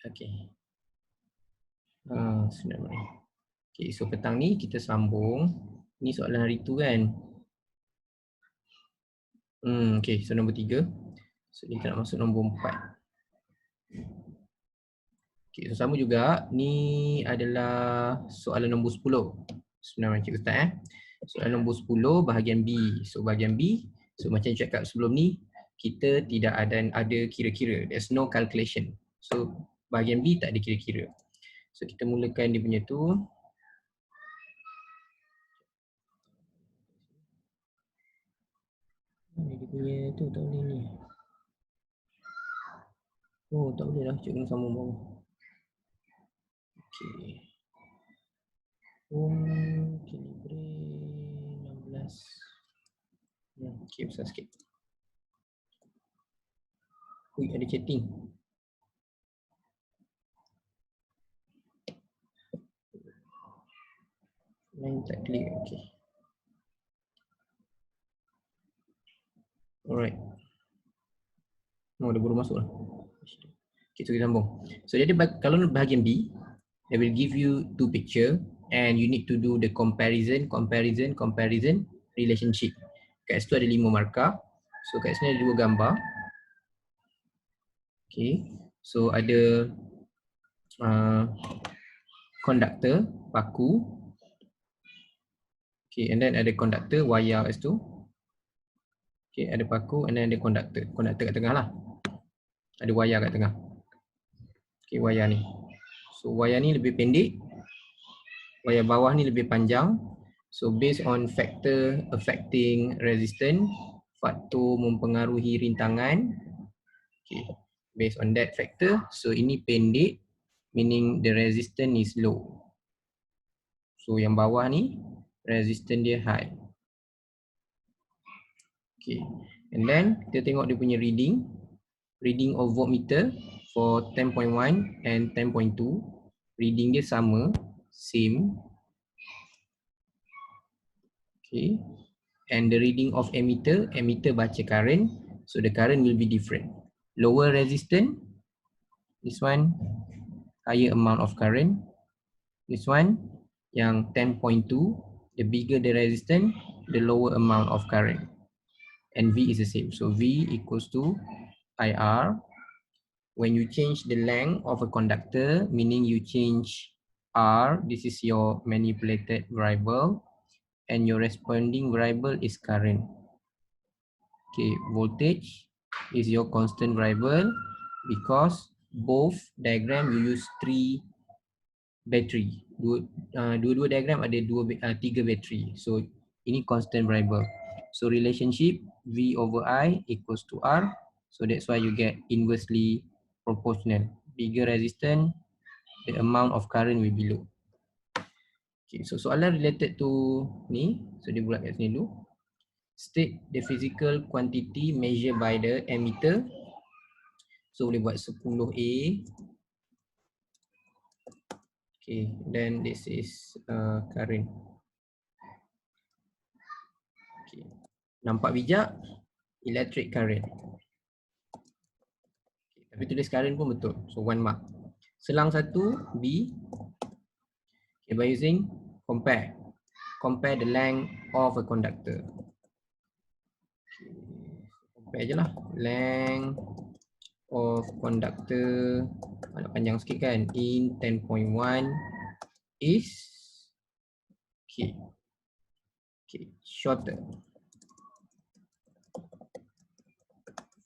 Okay. Sebenarnya. Okay, so petang ni kita sambung. Ni soalan hari tu kan. Okay, so nombor 3. So kita nak masuk nombor 4. Okay, so sama juga. Ni adalah soalan nombor 10. Sebenarnya Cik Ustaz Soalan nombor 10 bahagian B. So bahagian B, so macam cakap sebelum ni, kita tidak ada kira-kira. There's no calculation. So bahagian B tak ada kira-kira. So kita mulakan dia punya tu. Dia punya tu tak boleh ni. Oh tak boleh lah, cik kena sambung bawah. Okay. Kalibre 16. Okay, besar sikit. Ui, ada chatting. Line tak clear, okay. Alright. Oh, dia baru masuk lah. Okay, so kita sambung. So jadi kalau bahagian B, they will give you two picture and you need to do the comparison relationship. Kat situ ada 5 markah. So kat sini ada 2 gambar. Okay. So ada conductor, paku. Okay, and then ada conductor, wayar kat situ. Okay, ada paku and then ada conductor. Conductor kat tengah lah. Ada wayar kat tengah. Okay, wayar ni. So wayar ni lebih pendek. Wayar bawah ni lebih panjang. So based on factor affecting resistance, faktor mempengaruhi rintangan. Okay, based on that factor, so ini pendek, meaning the resistance is low. So yang bawah ni resistance dia high. Okay, and then kita tengok dia punya reading of voltmeter for 10.1 and 10.2. Reading dia sama, same. Okay, and the reading of ammeter baca current, so the current will be different. Lower resistance, this one higher amount of current. This one yang 10.2, the bigger the resistance, the lower amount of current. And V is the same, so V equals to IR. When you change the length of a conductor, meaning you change R, this is your manipulated variable, and your responding variable is current. Okay, voltage is your constant variable because both diagram you use 3 battery. Dua-dua diagram ada 3 battery. So ini constant variable. So relationship V over I equals to R. So that's why you get inversely proportional. Bigger resistance, the amount of current will be low. Okay, so soalan related to ni. So dia buat kat sini dulu. State the physical quantity measured by the ammeter. So boleh buat 10A. Okay, then this is current. Okay. Nampak bijak? Electric current. Okay, tapi tulis current pun betul. So 1 mark. Selang 1 B. Okay, by using compare. Compare the length of a conductor. Okay. Compare je lah. Length of conductor. Nak panjang sikit kan. In 10.1 is okay. Okay, shorter.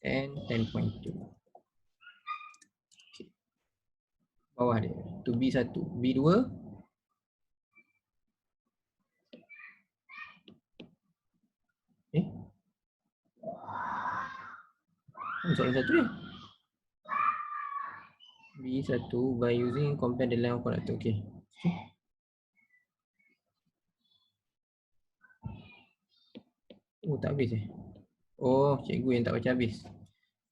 And 10.2. Okay. Bawah dia. Tu B1. B2. Soalan 1 ni. B1 by using compare the length of conductor. Okay. Oh, tak habis Oh, cikgu yang tak baca habis.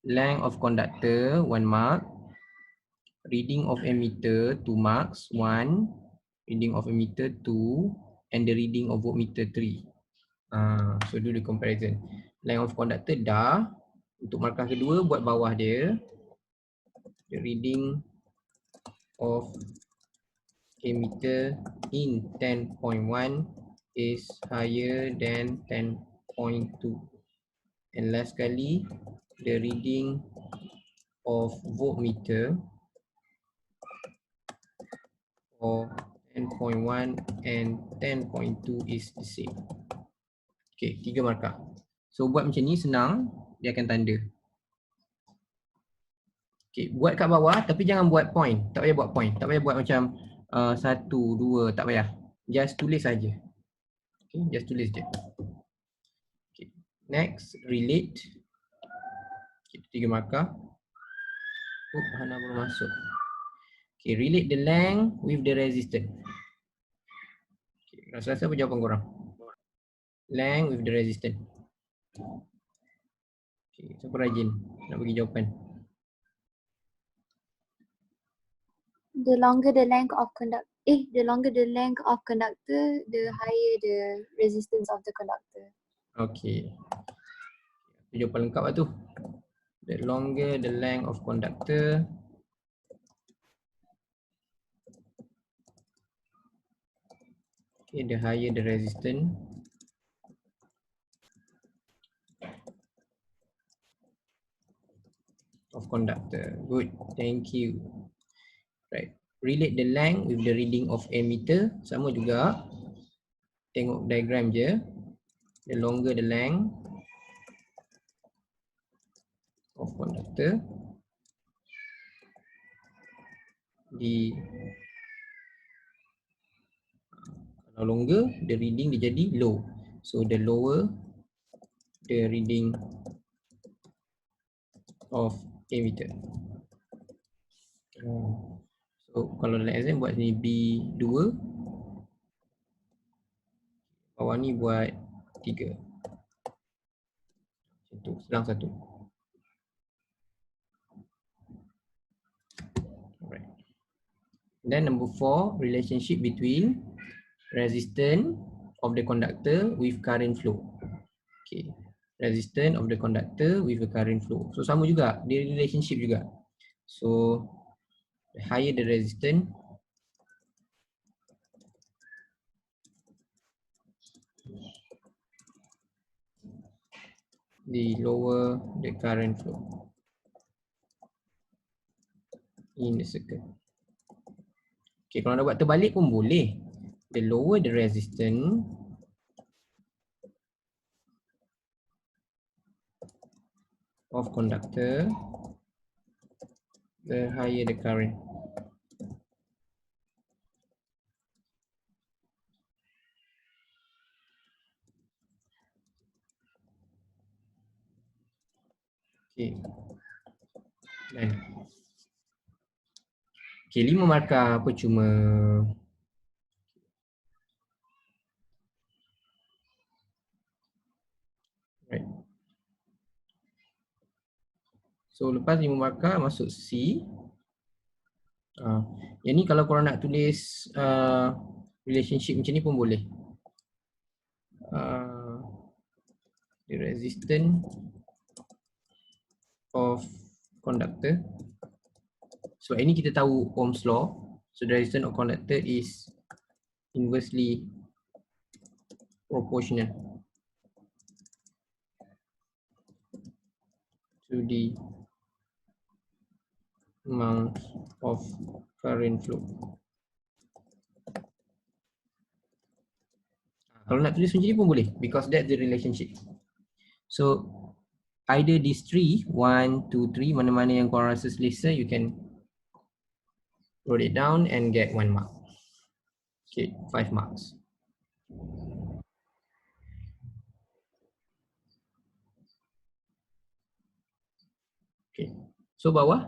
Length of conductor 1 mark. Reading of ammeter 2 marks. 1. Reading of ammeter 2. And the reading of voltmeter 3. So do the comparison. Length of conductor dah. Untuk markah kedua buat bawah dia. The reading of emitter in 10.1 is higher than 10.2. And last kali, the reading of voltmeter for 10.1 and 10.2 is the same. Okay, 3 markah. So buat macam ni senang, dia akan tanda. Okay, buat kat bawah tapi jangan buat point. Tak payah buat point. Tak payah buat macam 1, 2, tak payah. Just tulis saja. Okay, just tulis je. Okay. Next, relate. Okay, 3 markah. Oh, Hana belum masuk. Okay, relate the length with the resistance. Okay, rasa-rasa apa jawapan korang? Length with the resistance. Okay, siapa rajin nak bagi jawapan? The longer the length of the longer the length of conductor, the higher the resistance of the conductor. Okay. Jawapan lengkap lah tu. The longer the length of conductor, okay, the higher the resistance of conductor. Good, thank you. Right, relate the length with the reading of ammeter. Sama juga. Tengok diagram je. The longer the length of conductor, kalau longer, the reading dia jadi low. So the lower the reading of ammeter. So kalau dalam exam buat ni B2, bawah ni buat 3. Macam tu, selang satu. Alright. Then number 4, relationship between resistance of the conductor with current flow. Okay, resistance of the conductor with the current flow. So sama juga, dia relationship juga. So the higher the resistance, the lower the current flow in the circuit. Okay, kalau nak buat terbalik pun boleh. The lower the resistance, of conductor, the higher the current. Okay. Dan. Okay, 5 markah percuma. Right. So lepas 5 markah masuk C. Yang ni kalau korang nak tulis relationship macam ni pun boleh. The resistance of conductor. So ini kita tahu Ohm's law. So the resistance of conductor is inversely proportional to the amount of current flow. Kalau nak tulis macam ni pun boleh, because that's the relationship. So either these 3, 1, 2, 3, mana-mana yang korang rasa selesa, you can wrote it down and get 1 mark. Okay, 5 marks. Okay, so bawah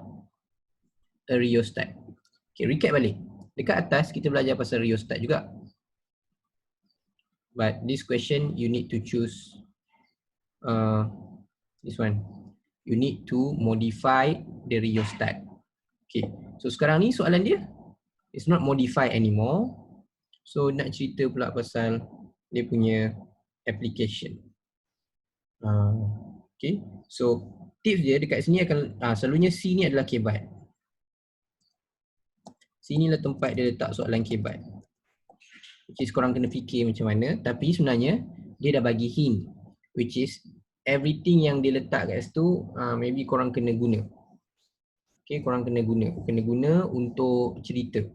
a rheostat. Okay, recap balik. Dekat atas kita belajar pasal rheostat juga. But this question you need to choose this one. You need to modify the rheostat. Okay, so sekarang ni soalan dia, it's not modify anymore. So nak cerita pula pasal dia punya application. Okay, so tips dia dekat sini akan selalunya C ni adalah kebat. Sinilah tempat dia letak soalan kebat. Which is korang kena fikir macam mana. Tapi sebenarnya dia dah bagi hint. Which is everything yang dia letak kat situ maybe korang kena guna. Okay, korang kena guna. Kena guna untuk cerita.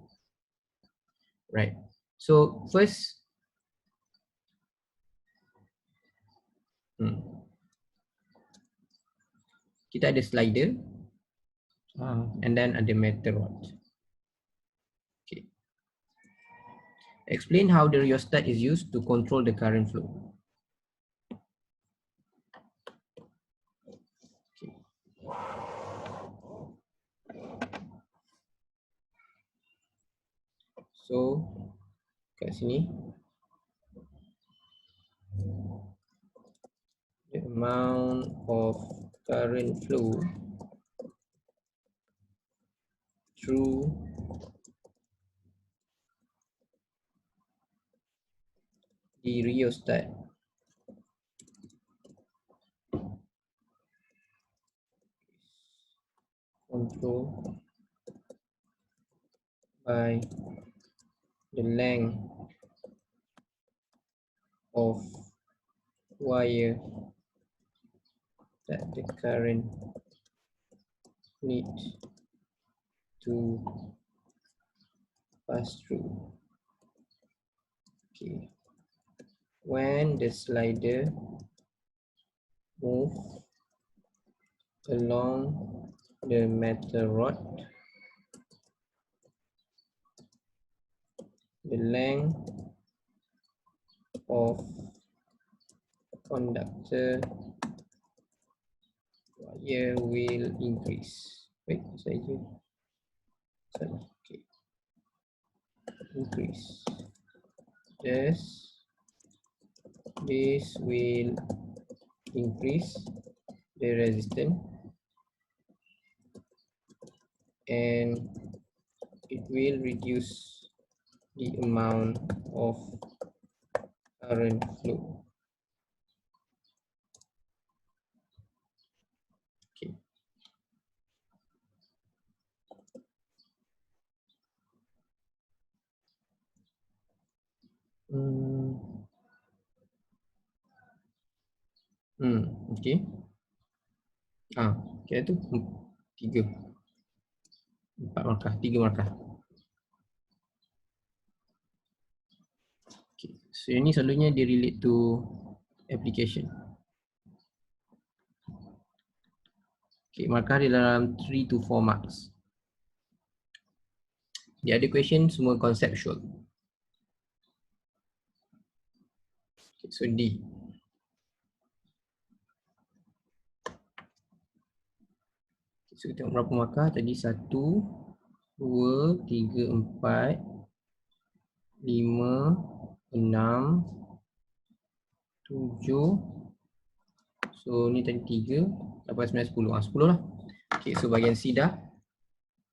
Right. So first kita ada slider and then ada meter rod. Okay. Explain how the rheostat is used to control the current flow. Okay. So kat sini the amount of current flow through the rheostat controlled by the length of wire that the current needs to pass through. Okay. When the slider moves along the metal rod, the length of conductor wire will increase. Wait, saja. Salah. Okay. Increase. This will increase the resistance and it will reduce the amount of current flow. Okay. Okay. Kira tu 3. 4 markah, 3 markah. Okay. So ini selalunya dia relate to application. Okay, markah dia dalam 3 to 4 marks. The other question semua conceptual. Okay, so D. Okay, so kita tengok berapa markah tadi. 1, 2, 3, 4, 5, 6, 7. So ni tadi 3, 8, 9, 10. 10 lah. Okay, so bahagian C dah.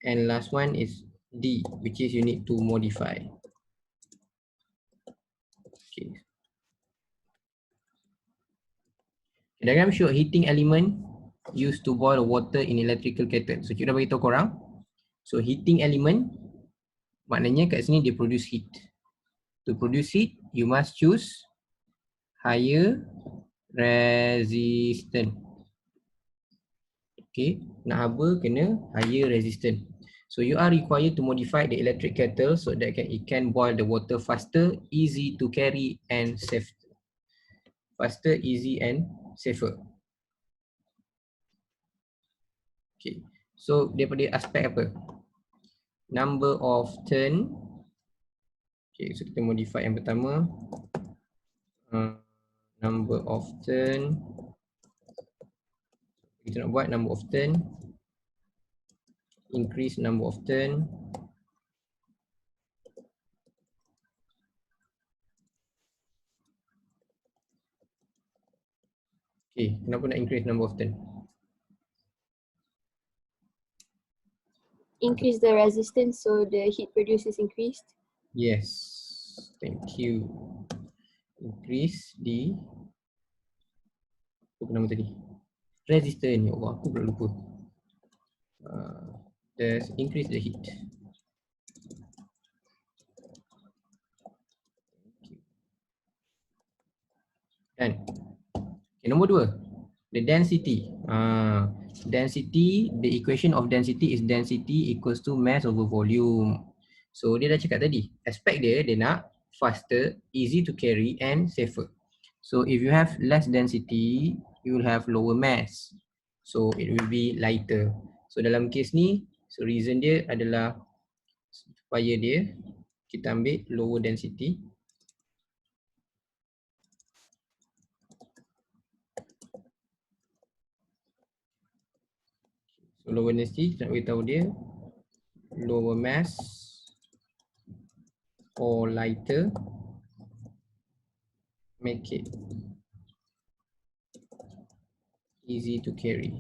And last one is D, which is you need to modify. Okay. Diagram show heating element used to boil water in electrical kettle. So kita dah beritahu korang. So heating element maknanya kat sini dia produce heat. To produce heat, you must choose higher resistance. Okay, nak haba kena higher resistance. So you are required to modify the electric kettle so that it can boil the water faster, easy to carry and safe. Faster, easy and safer. Okay, so daripada aspek apa? Number of turn. Okay, so kita modify yang pertama. Number of turn. Kita nak buat number of turn. Increase number of turn. Okay, kenapa nak increase number of turn? Increase the resistance so the heat produced is increased. Yes, thank you. Increase the apa nama tadi? Resistance. Ya Allah, aku pula lupa. Increase the heat. Nombor 2, the density. Density, the equation of density is density equals to mass over volume. So dia dah cakap tadi, aspek dia nak faster, easy to carry and safer. So if you have less density, you will have lower mass. So it will be lighter. So dalam case ni, so reason dia adalah supaya dia kita ambil lower density. So lower density kita nak beritahu dia lower mass or lighter make it easy to carry.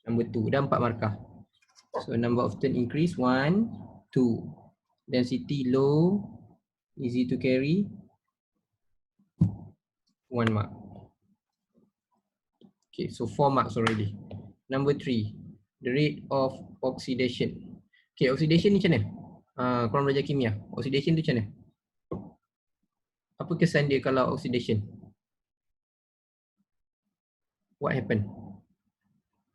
Number 2, dah 4 markah. So number of turn increase 1, 2. Density low, easy to carry, 1 mark. Okay, so 4 marks already. Number 3, the rate of oxidation. Okay, oxidation ni macam mana? Korang belajar kimia. Oxidation tu macam mana? Apa kesan dia kalau oxidation? What happen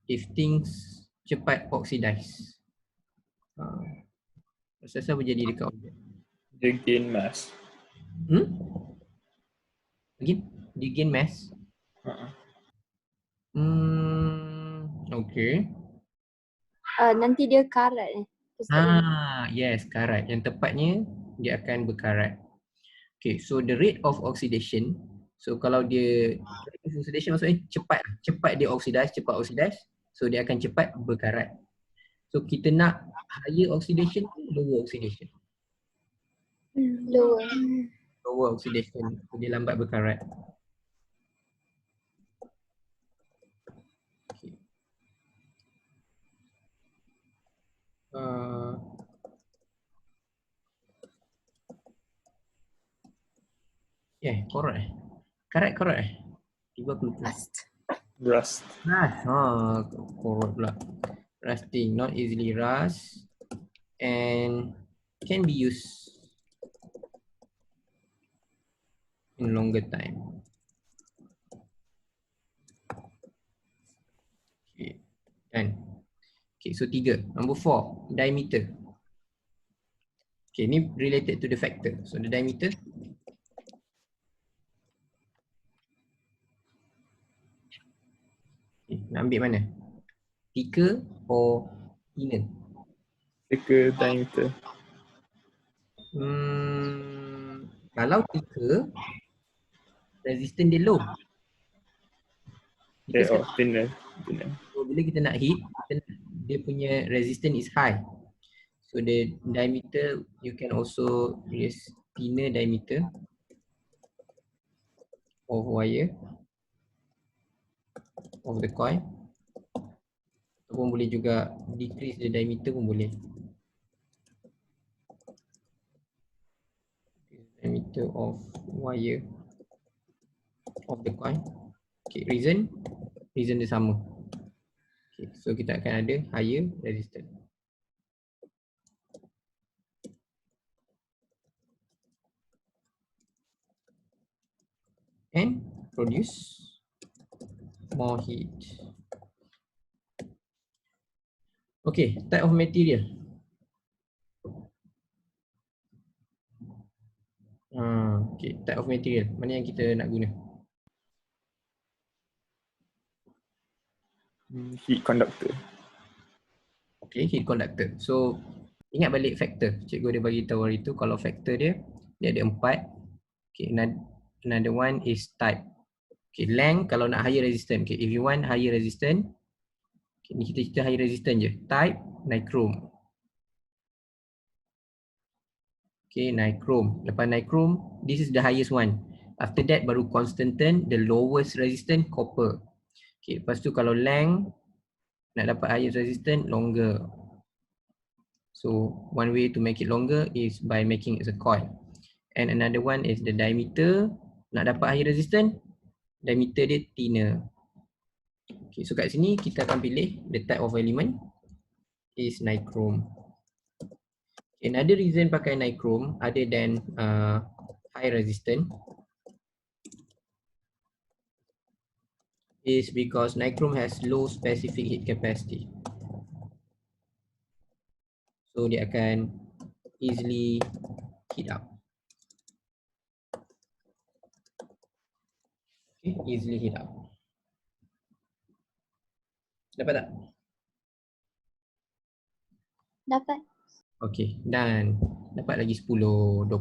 if things cepat oxidize? Rasa apa jadi dekat objek? Dia gain mass. Again, dia gain mass? Okay. Nanti dia karat Yes, karat. Yang tepatnya dia akan berkarat. Okay, so the rate of oxidation. So kalau dia oxidation maksudnya cepat dia oxidize. So dia akan cepat berkarat. So kita nak higher oxidation, lower oxidation. Lower oxidation. So dia lambat berkarat. Okay. Karat. Tiba aku lupa. Rust. Korot pula. Rusting, not easily rust and can be used in longer time. Okay, done. Okay, so 3. Number 4, diameter. Okay, ni related to the factor. So the diameter. Okay, nak ambil mana? Thicker or thinner? Thicker diameter. Kalau thicker, resistance dia low. Thinner. So bila kita nak heat, dia punya resistance is high. So the diameter, you can also use thinner diameter of wire of the coil. Ataupun boleh juga decrease the diameter pun boleh. Diameter of wire of the coil. Okay, reason dia sama. Okay, so kita akan ada higher resistance. And produce more heat. Okay, type of material. Okay, type of material. Mana yang kita nak guna? Heat conductor. Okay, heat conductor. So, ingat balik factor. Cikgu dia bagi tahu hari tu kalau factor dia ada 4. Okay, another one is type. Okay, length kalau nak higher resistance. Okay, if you want higher resistance, okay, ni kita cerita higher resistance je. Type, nichrome. Okay, nichrome. Lepas nichrome, this is the highest one. After that baru constant turn, the lowest resistance copper. Okay, lepas tu kalau length nak dapat highest resistance, longer. So one way to make it longer is by making it a coil. And another one is the diameter. Nak dapat higher resistance, diameter dia thinner. Okay, so kat sini kita akan pilih the type of element is nichrome. Another reason pakai nichrome other than high resistance is because nichrome has low specific heat capacity. So dia akan easily heat up. Okay, easily heat up. Dapat tak? Dapat. Okay, dan dapat lagi 10, 20.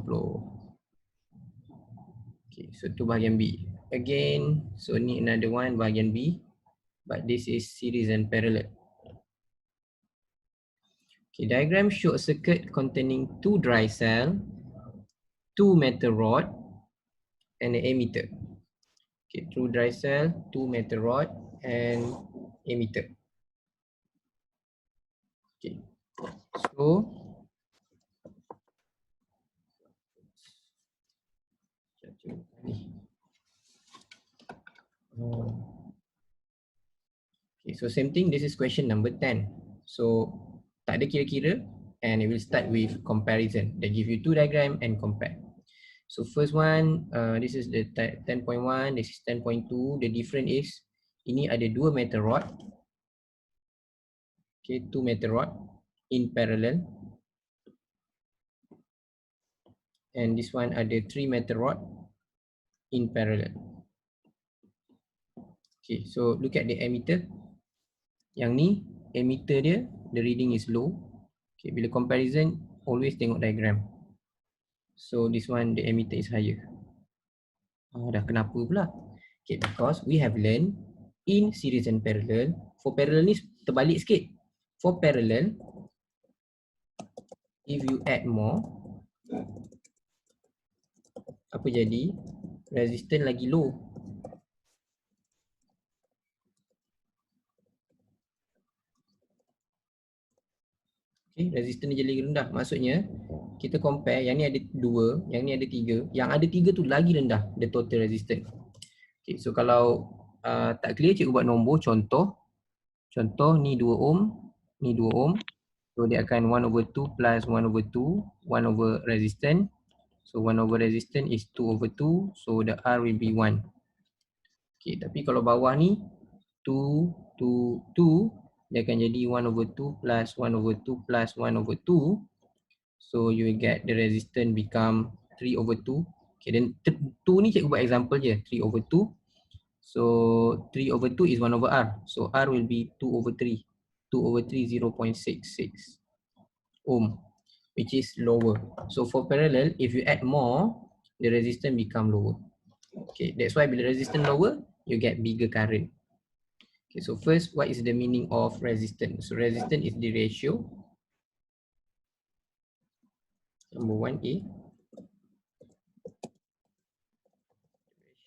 Okay, so tu bahagian B. Again, so ni another one bahagian B, but this is series and parallel. Okay, diagram show a circuit containing 2 dry cell, 2 metal rod, and an emitter. Okay, 2 dry cell, 2 metal rod, and emitter. Okay, so okay, so same thing, this is question number 10. So tak ada kira-kira, and it will start with comparison. They give you 2 diagram and compare. So first one, this is the 10.1, this is 10.2. The difference is, ini ada 2 metal rod. Okay, 2 metal rod in parallel. And this one ada 3 metal rod in parallel. Okay, so look at the emitter. Yang ni, emitter dia, the reading is low. Okay, bila comparison, always tengok diagram. So this one, the emitter is higher. Oh, dah kenapa pula? Okay, because we have learned in series and parallel. For parallel ni terbalik sikit. For parallel, if you add more, apa jadi? Resistance lagi low. Okay, resistance dia lagi rendah. Maksudnya, kita compare, yang ni ada 2, yang ni ada 3. Yang ada 3 tu lagi rendah, the total resistance. Okay, so kalau tak clear, cikgu buat nombor. Contoh ni 2 ohm, ni 2 ohm. So dia akan 1/2 plus 1/2, 1 over resistance. So 1 over resistance is 2/2. So the R will be 1. Okay, tapi kalau bawah ni 2, 2, 2, dia akan jadi 1/2 plus 1/2 plus 1/2. So you will get the resistance become 3/2. Okay, then 2 ni cikgu buat example je, 3/2. So 3/2 is 1 over R. So R will be 2/3. 2/3, 0.66 ohm, which is lower. So for parallel, if you add more, the resistance become lower. Okay, that's why bila resistance lower, you get bigger current. Okay, so first, what is the meaning of resistance? So resistance is the ratio. Number 1A.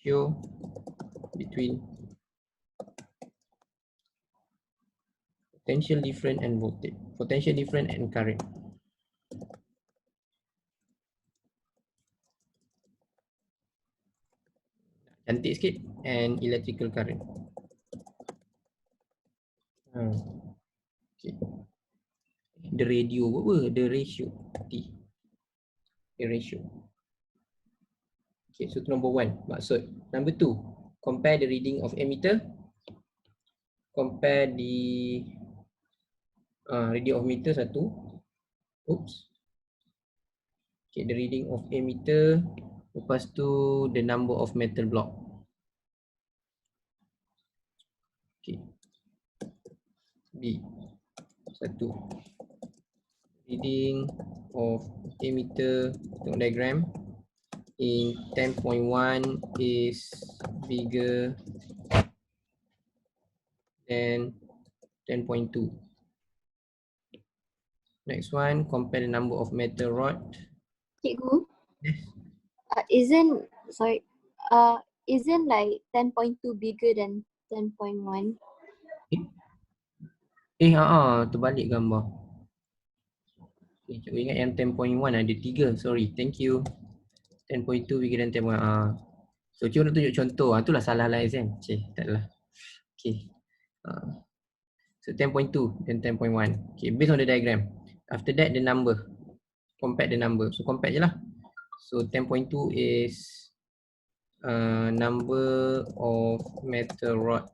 Ratio between potential difference and voltage. Potential difference and current. Cantik sikit. And electrical current. Okay. The radio apa? The ratio. T. The ratio. Okay, so itu number 1. Maksud. Number 2. Compare the reading of emitter. Compare the reading of meter 1. Oops. Okay, the reading of emitter. Lepas tu the number of metal block. Okay. B. 1. Reading of emitter, tengok diagram. In 10.1 is bigger than 10.2. Next one, compare the number of metal rod. Cikgu, Yes. isn't like 10.2 bigger than 10.1? Terbalik gambar. Okay, cikgu ingat yang 10.1 ada 3. Sorry, thank you. 10.2 bigger than 10.1. So cikgu nak tunjuk contoh. Itulah salah lah exam. Taklah. Okay. So 10.2 dan 10.1. Okay, based on the diagram. After that, the number. Compare the number. So compare je lah. So 10.2 is number of metal rod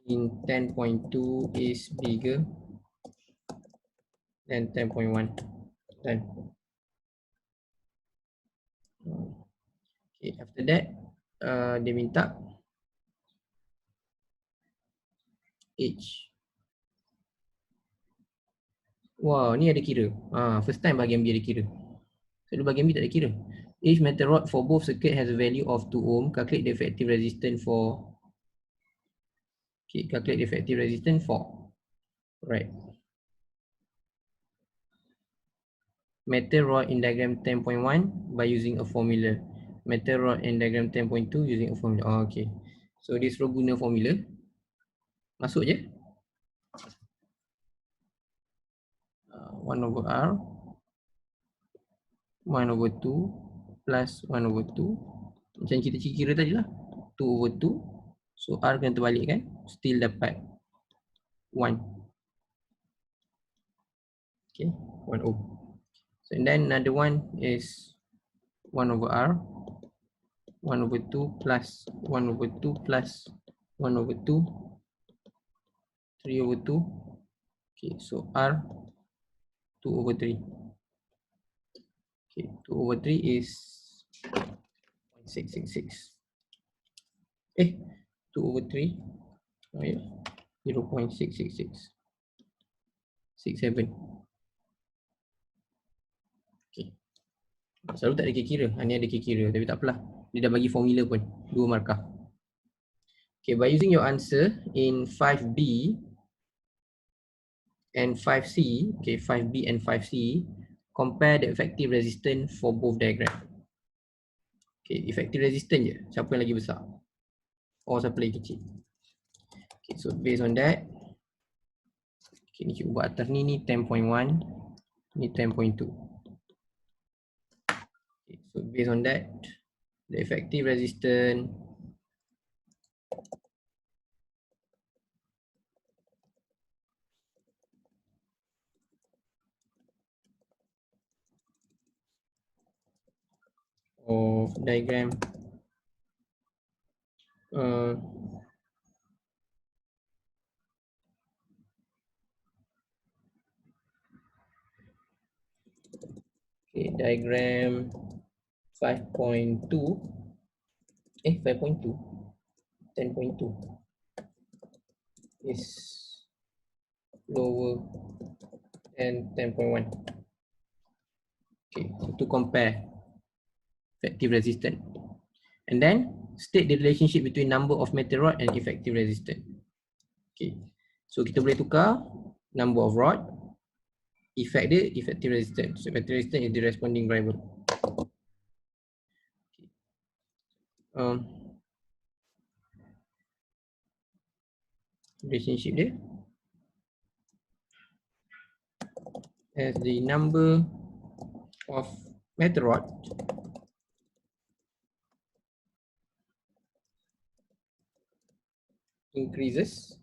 in 10.2 is bigger than 10.1. Done. Okay, after that, dia minta age. Wah, ni ada kira. First time bahagian B ada kira. Selalu bahagian B tak ada kira. Each metal rod for both circuit has a value of 2 ohm. Calculate the effective resistance for. Okay, calculate the effective resistance for. Right. Metal rod in diagram 10.1 by using a formula. Metal rod in diagram 10.2 using a formula. Okay. So dia suruh guna formula. Masuk je. 1 over R 1 over 2 plus 1 over 2. Macam kita kira tadi lah. 2 over 2. So R kena terbalik kan. Still dapat 1. Okay. 1 ohm. So and then another one is 1 over R 1 over 2 plus 1 over 2 plus 1 over 2 3 over 2. Okay, so R 2 over 3. Okay, 2 over 3 is 0.666. 2 over 3. Oh yeah, 0.666. 67. Okay. Selalu tak ada kira-kira. Ni ada kira-kira tapi tak apalah. Dia dah bagi formula pun. 2 markah. Okay, by using your answer in 5B and 5C, okay, 5B and 5C, compare the effective resistance for both diagram. Okay, effective resistance je. Siapa yang lagi besar? Or siapa lagi kecil? Okay, so based on that, okay, ni cikgu buat atas ni 10.1, ni 10.2. Okay, so based on that, the effective resistance of diagram okay, diagram 5.2 5.2 10.2 is lower than 10.1. Okay, so to compare effective resistance. And then state the relationship between number of metal rod and effective resistance. Okay, so kita boleh tukar number of rod, effect dia, effective resistance. So effective resistance is the responding variable. Relationship dia as the number of metal rod increases,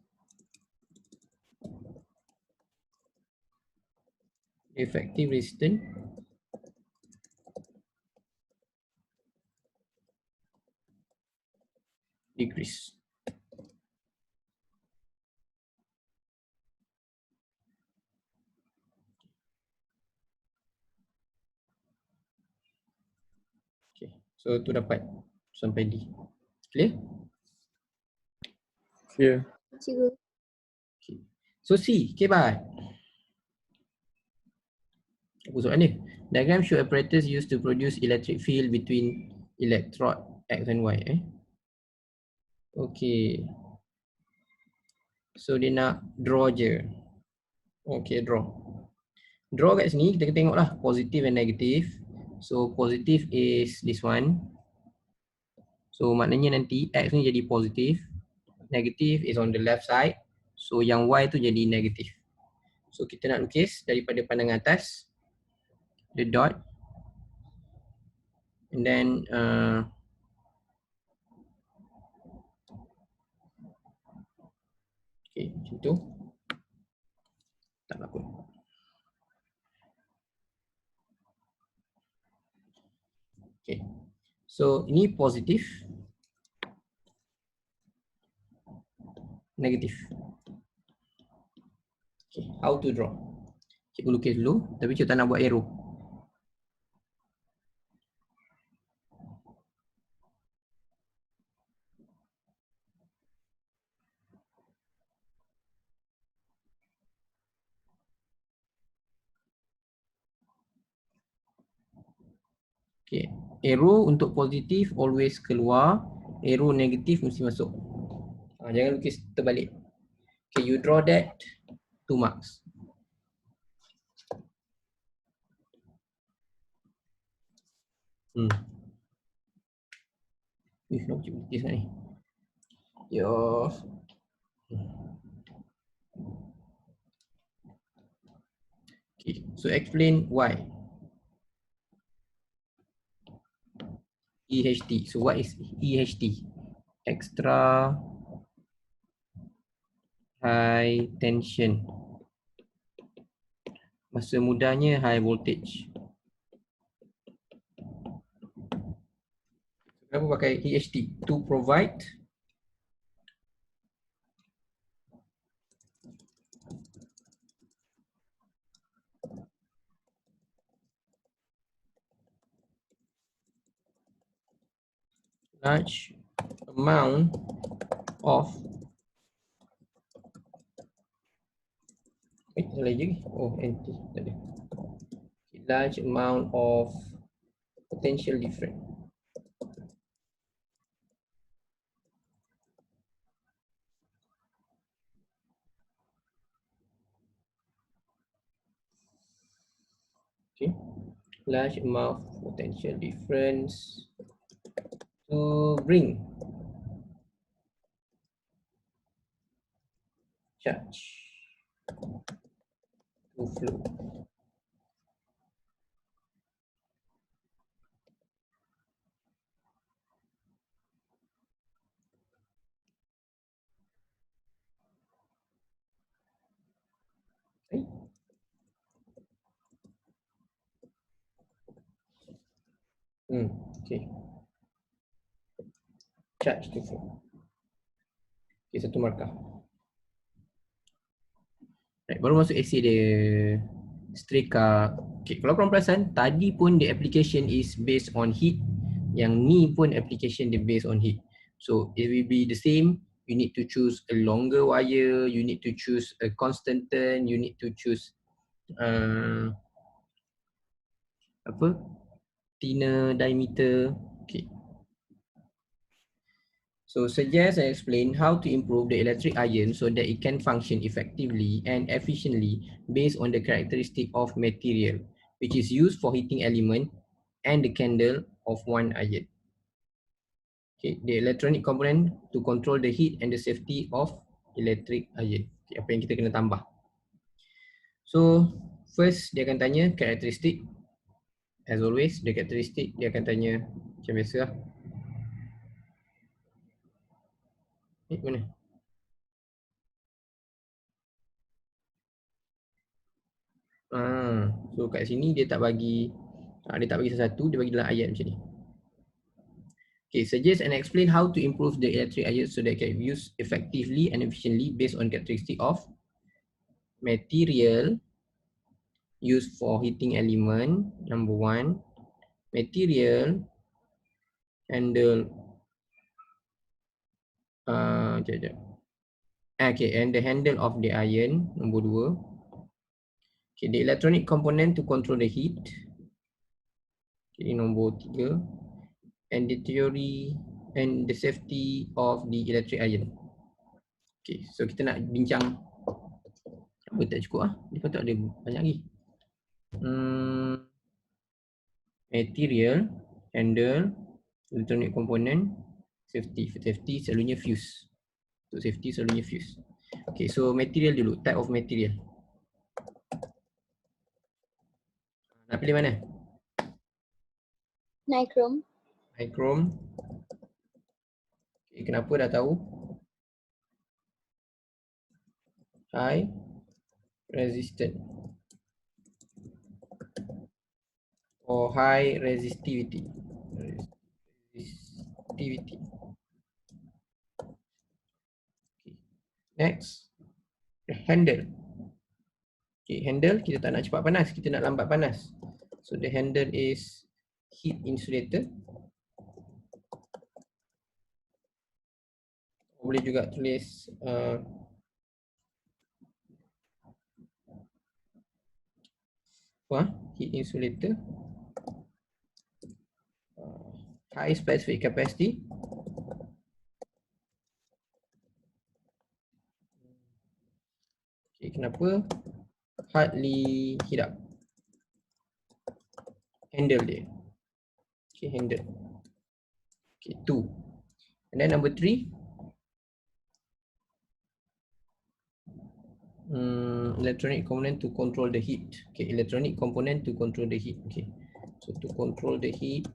effective resistance decrease. Okay, so tu dapat sampai D. Clear? Clear. Cikgu. Okay. So C, okay bye. Apa soalan dia? Diagram show apparatus used to produce electric field between electrode X and Y. Okay. So dia nak draw je. Okay, draw. Draw kat sini kita tengok lah positive and negative. So positive is this one. So maknanya nanti X ni jadi positive. Negative is on the left side. So yang Y tu jadi negative. So kita nak lukis daripada pandangan atas. The dot. And then okay, macam tu. Tak apa. Okay. So ini positif. negatif. Okay, how to draw? Cikgu lukis dulu, tapi cikgu tak nak buat arrow. Okay, arrow untuk positif always keluar, arrow negatif mesti masuk. Jangan lukis terbalik. Okay, you draw that 2 marks. Nak cikgu lukis ni. Yo. Okay, so explain why. EHT. So what is EHT? Extra high tension. Masa mudahnya high voltage. Kenapa pakai EHT? To provide large amount of NT tadi. Large amount of potential difference. Okay, large amount of potential difference to bring charge to flow. Okay. Okay. Charge to flow. Okay, satu markah. Right, baru masuk essay dia. Streka. Okay, kalau korang perasan, tadi pun the application is based on heat. Yang ni pun application dia based on heat. So it will be the same. You need to choose a longer wire. You need to choose a constant turn. You need to choose thinner diameter. Okay. So suggest and explain how to improve the electric iron so that it can function effectively and efficiently based on the characteristic of material which is used for heating element and the candle of one iron. Okay, the electronic component to control the heat and the safety of electric iron. Okay, apa yang kita kena tambah? So first dia akan tanya karakteristik. As always, the karakteristik dia akan tanya macam biasa lah. Mana? So kat sini dia tak bagi satu-satu, dia bagi dalam ayat macam ni. Okay, suggest and explain how to improve the electric iron so that it can be used effectively and efficiently based on characteristic of material used for heating element, number 1. Material handle okay, and the handle of the iron, number 2. Okay, the electronic component to control the heat. Okay, nombor 3. And the theory and the safety of the electric iron. Okay, so kita nak bincang. Apa tak cukup ah? Dia patut ada banyak lagi. Material, handle, electronic component, safety. Safety selalunya fuse. So safety selalunya fuse. Okay, so material dulu. Type of material. Nak pilih mana? Nichrome. Nichrome. Okay, kenapa dah tahu? High resistant or high resistivity. Okay. Next, the handle. Okay, handle kita tak nak cepat panas, kita nak lambat panas. So the handle is heat insulator. Boleh juga tulis heat insulator, high specific capacity. Okay, kenapa? Hardly heat up. Handle dia. Okay, handle. Okay, 2. And then number 3. Electronic component to control the heat. Okay, electronic component to control the heat. Okay, so to control the heat,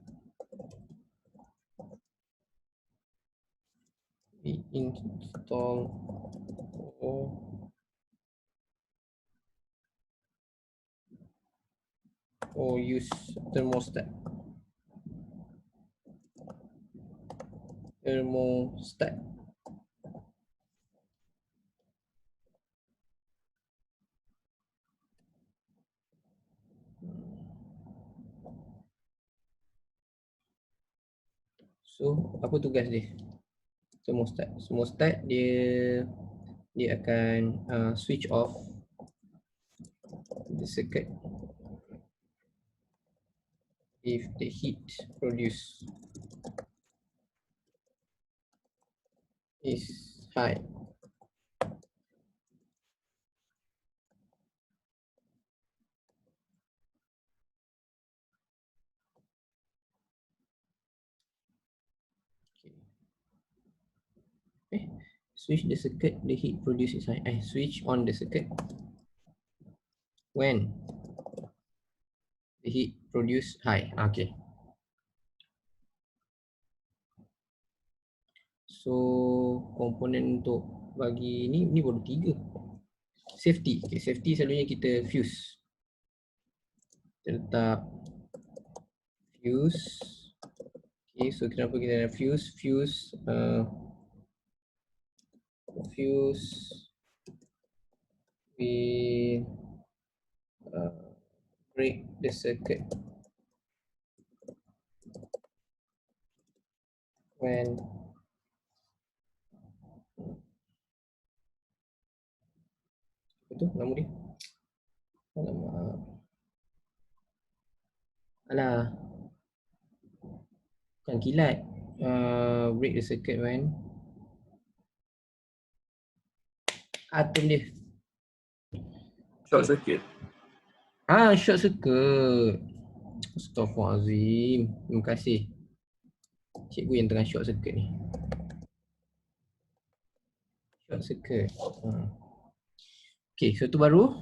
we install or use thermostat. Thermostat. So, apa tugas dia? Thermostat. Thermostat dia akan switch off the circuit if the heat produced is high. Switch the circuit, the heat produced is high. Switch on the circuit when the heat produced high. Okay. So komponen untuk bagi ni baru 3. Safety. Okay, safety selalunya kita fuse. Kita letak fuse. Okay, so kenapa kita ada fuse? Fuse we break the circuit when itu nama dia. Alamak. Alah. Kan kilat. Break the circuit when atom dia. Short circuit. Short circuit. Astaghfirullahaladzim. Terima kasih. Cikgu yang tengah short circuit ni. Short circuit. Okay, so tu baru.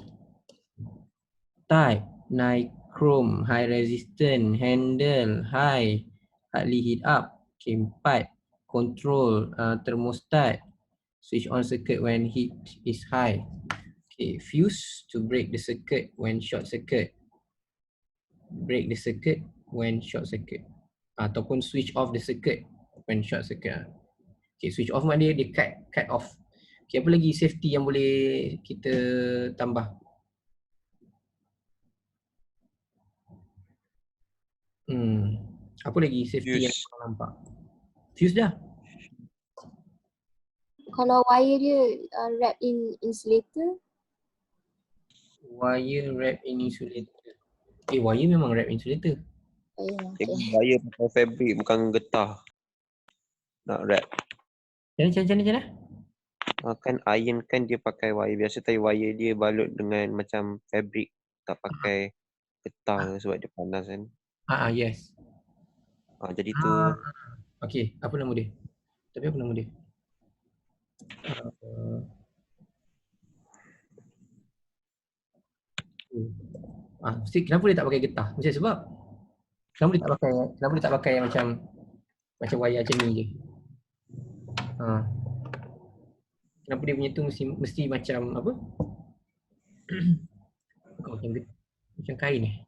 Type, nichrome, high resistance, handle, high, hardly heat up. Okay, 4. Control, thermostat, switch on circuit when heat is high. Okay, fuse to break the circuit when short circuit. Break the circuit when short circuit. Ataupun switch off the circuit when short circuit. Okay, switch off maknanya dia cut off. Okay, apa lagi safety yang boleh kita tambah? Apa lagi safety yang kau nampak? Fuse dah. Kalau wire dia wrap in insulator. Wire wrap in insulator. Wire memang wrap insulator. Okay. Wire pakai fabric bukan getah. Nak wrap. Macam mana? Kan iron kan dia pakai wire biasa, tapi wire dia balut dengan macam fabric, tak pakai getah sebab dia panas kan. Yes. Jadi tu. Okay, apa nama dia? Tapi apa nama dia? Mesti kenapa dia tak pakai getah? Mesti sebab kenapa dia tak pakai macam wayar macam ni je? Kenapa dia punya tu mesti macam apa? Macam kain ni.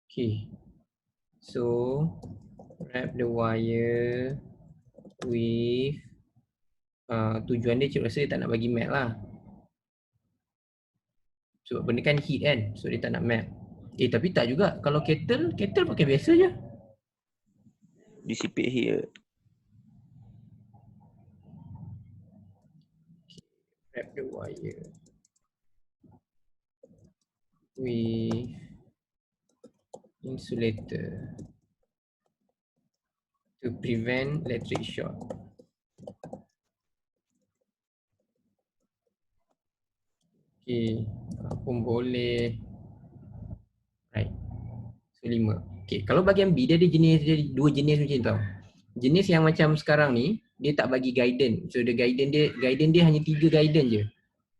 Okay. So wrap the wire with tujuan dia cik rasa dia tak nak bagi map lah. Sebab benda kan heat kan, so dia tak nak map. Tapi tak juga, kalau kettle pakai biasa je. Dissipate heat je. Wrap the wire with insulator to prevent electric shock. Okay, pun boleh. Right. So 5. Okay, kalau bahagian B dia ada dua jenis macam tu tau. Jenis yang macam sekarang ni, dia tak bagi guidance. So the guidance dia hanya 3 guidance je.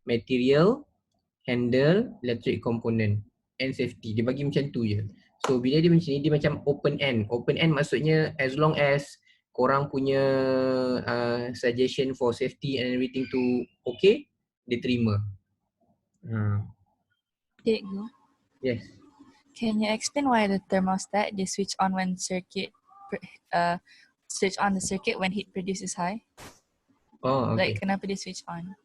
Material, handle, electric component and safety. Dia bagi macam tu je. So bila dia macam ni, dia macam open end. Open end maksudnya as long as korang punya suggestion for safety and everything tu okay, dia terima. Cikgu, Yes. can you explain why the thermostat they switch on when switch on the circuit when heat produced is high? Oh, okay. Like kenapa dia switch on?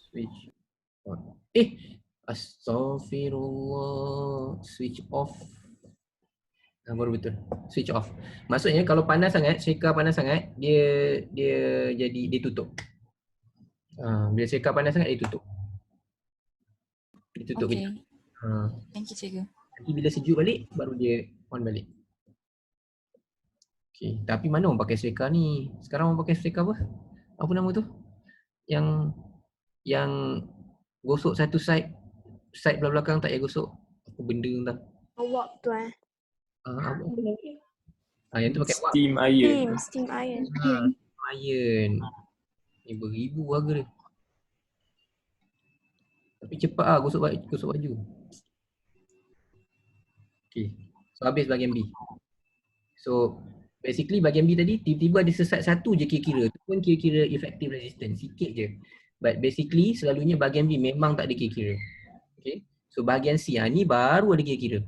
Switch on. Astaghfirullah. Switch off. Baru betul. Switch off. Maksudnya kalau panas sangat, shaker panas sangat, dia tutup. Bila shaker panas sangat, dia tutup. Dia tutup Okay. kejap. Thank you, cikgu. Nanti bila sejuk balik, baru dia on balik. Okay. Tapi mana orang pakai shaker ni? Sekarang orang pakai shaker apa? Apa nama tu? Yang gosok satu side belakang tak payah gosok. Apa benda entah. Wok tu Yang tu pakai wap. Steam iron. Steam iron. Iron. Ni beribu harga dia. Tapi cepat gosok baju. Okay. So habis bahagian B. So basically bahagian B tadi tiba-tiba ada sesat satu je kira-kira. Tu pun kira-kira effective resistance. Sikit je. But basically selalunya bahagian B memang tak ada kira-kira. Okay. So bahagian C ni baru ada kira-kira.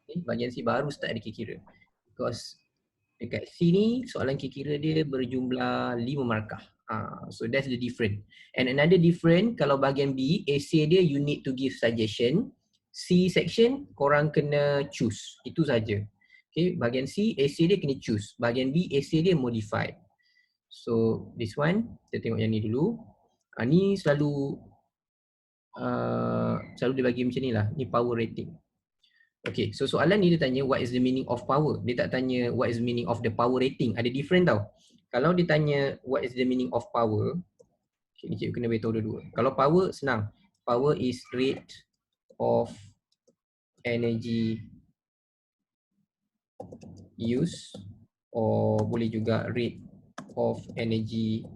Okay. Bahagian C baru start ada kira-kira. Because dekat C ni soalan kira-kira dia berjumlah 5 markah. So that's the difference. And another difference, kalau bahagian B, essay dia you need to give suggestion. C section korang kena choose. Itu saja. Okay, bahagian C essay dia kena choose. Bahagian B essay dia modify. So this one, kita tengok yang ni dulu. Ni selalu dia bagi macam ni lah. Ni power rating. Okay, so soalan ni dia tanya what is the meaning of power. Dia tak tanya what is the meaning of the power rating. Ada different tau. Kalau dia tanya what is the meaning of power, okay, ni cikgu kena beritahu dua-dua. Kalau power senang. Power is rate of energy use or boleh juga rate of energy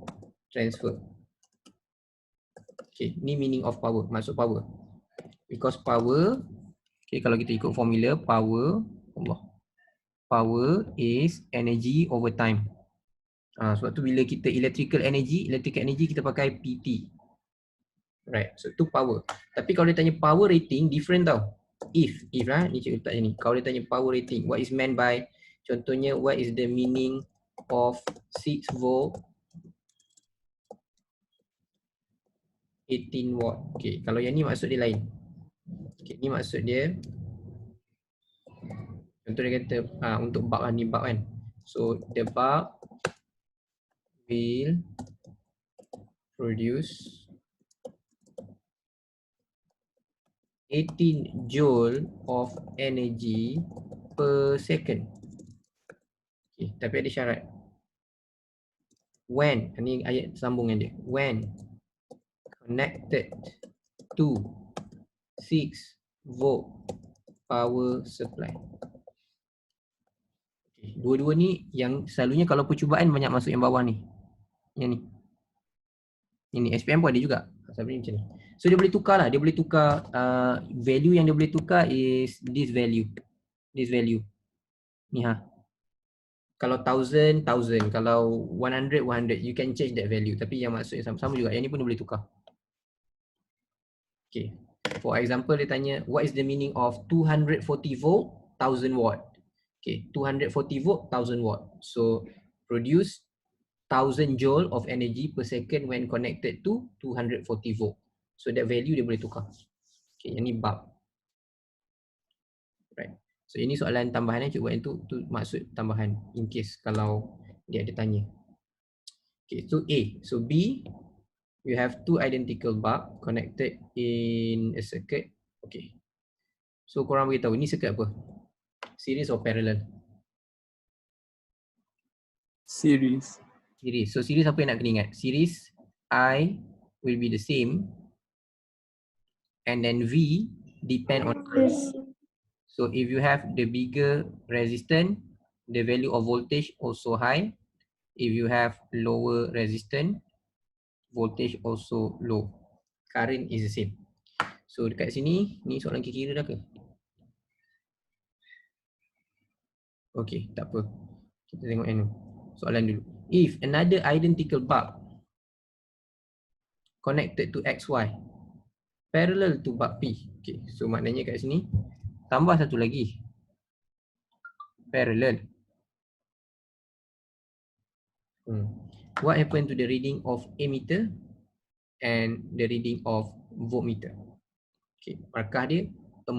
transfer. Okay, ni meaning of power, maksud power. Because power, okay, kalau kita ikut formula power is energy over time. Sebab tu bila kita electrical energy kita pakai PT. Right, so tu power. Tapi kalau dia tanya power rating, different tau. If lah, ni cikgu letak ni. Kalau dia tanya power rating, what is meant by, contohnya what is the meaning of 6 volt 18 watt. Okay, kalau yang ni maksud dia lain. Okay, ni maksud dia, contoh dia kata untuk bulb lah, ni bulb kan. So the bulb will produce 18 joule of energy per second. Okay, tapi ada syarat. When, ni ayat sambungan dia. When connected to 6 volt power supply. Okay, dua-dua ni yang selalunya kalau percubaan banyak masuk yang bawah ni. Yang ni. Ini SPM pun ada juga. Sampai macam ni. So dia boleh tukar lah. Dia boleh tukar value yang dia boleh tukar is this value. This value. Ni Kalau 1000, 1000. Kalau 100, 100. You can change that value. Tapi yang maksudnya sama-sama juga. Yang ni pun dia boleh tukar. Okay. For example, dia tanya, what is the meaning of 240 volt, 1000 watt? Okay. 240 volt, 1000 watt. So, produce 1000 joule of energy per second when connected to 240 volt. So that value dia boleh tukar. Okay, yang ni bulb. Right. So ini soalan tambahan cikgu buat yang tu maksud tambahan in case kalau dia ada tanya. Okay, so A. So B, you have two identical bulb connected in a circuit. Okay. So korang beritahu ni circuit apa? Series or parallel? Series. Series. So series apa yang nak kena ingat? Series I will be the same and then V depend on R. So if you have the bigger resistance, the value of voltage also high. If you have lower resistance, voltage also low. Current is the same. So dekat sini, ni soalan kira dah ke? Okay, tak apa. Kita tengok yang ni. Soalan dulu. If another identical bulb connected to XY parallel to bulb P. Okay, so maknanya kat sini tambah satu lagi. Parallel. What happened to the reading of ammeter and the reading of voltmeter? Okay, markah dia 4.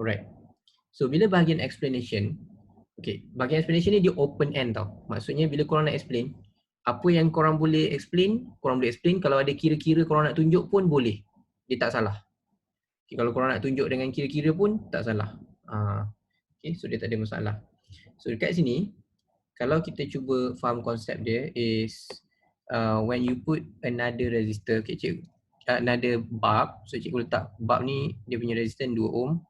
Alright. So bila bahagian explanation, okay, bahagian explanation ni dia open end tau. Maksudnya bila korang nak explain, apa yang korang boleh explain, korang boleh explain. Kalau ada kira-kira korang nak tunjuk pun boleh. Dia tak salah. Okay, kalau korang nak tunjuk dengan kira-kira pun tak salah. Okay, so dia tak ada masalah. So dekat sini, kalau kita cuba faham konsep dia is when you put another resistor, okay, cikgu, another bulb, so cikgu letak bulb ni dia punya resistance 2 ohm.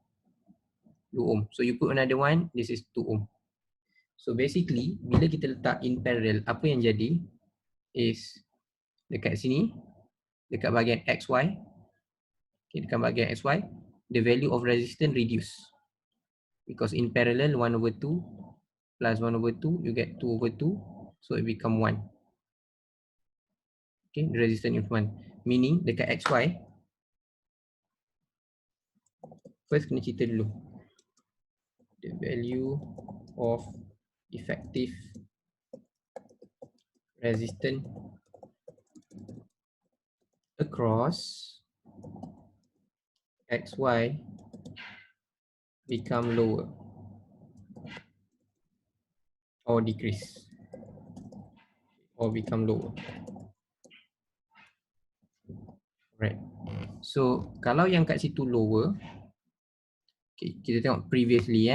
2 ohm. So you put another one, this is 2 ohm. So basically, bila kita letak in parallel, apa yang jadi is dekat sini, dekat bahagian XY, okay, dekat bahagian XY, the value of resistance reduce. Because in parallel, 1/2 plus 1/2, you get 2/2, so it become 1. Okay, the resistance is 1. Meaning, dekat XY, first kena cerita dulu. The value of effective resistance across XY become lower or decrease or become lower. Right. So kalau yang kat situ lower, okay, kita tengok previously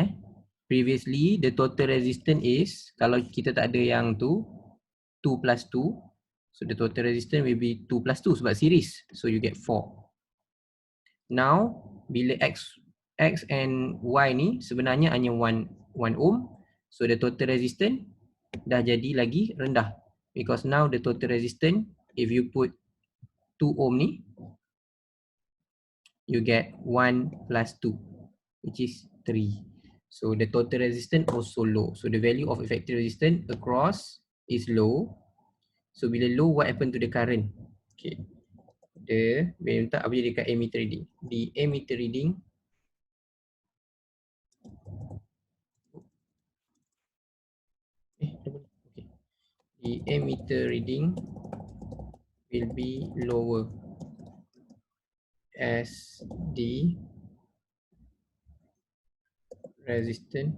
Previously the total resistance is, kalau kita tak ada yang tu 2 plus 2, so the total resistance will be 2 plus 2 sebab series. So you get 4. Now bila X and Y ni sebenarnya hanya 1 ohm, so the total resistance dah jadi lagi rendah. Because now the total resistance, if you put 2 ohm ni, you get 1 plus 2, which is 3. So the total resistance also low. So the value of effective resistance across is low. So bila low, what happened to the current? Okay. The minta apa jadi dekat ammeter reading? The ammeter reading okay. The ammeter reading will be lower as the resistance,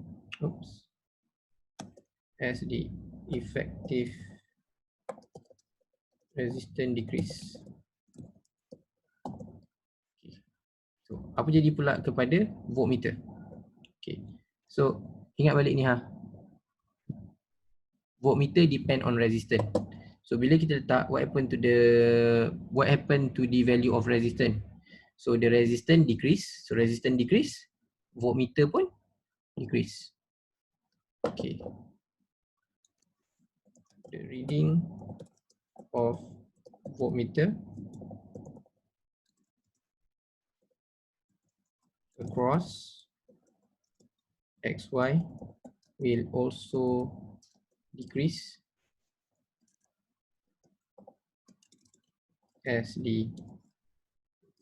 as the effective resistance decrease. Okay. So apa jadi pula kepada voltmeter? Okay. So ingat balik ni Voltmeter depend on resistance. So bila kita letak what happened to the value of resistance? So the resistance decrease. So resistance decrease, voltmeter pun decrease. Okay. The reading of voltmeter across XY will also decrease as the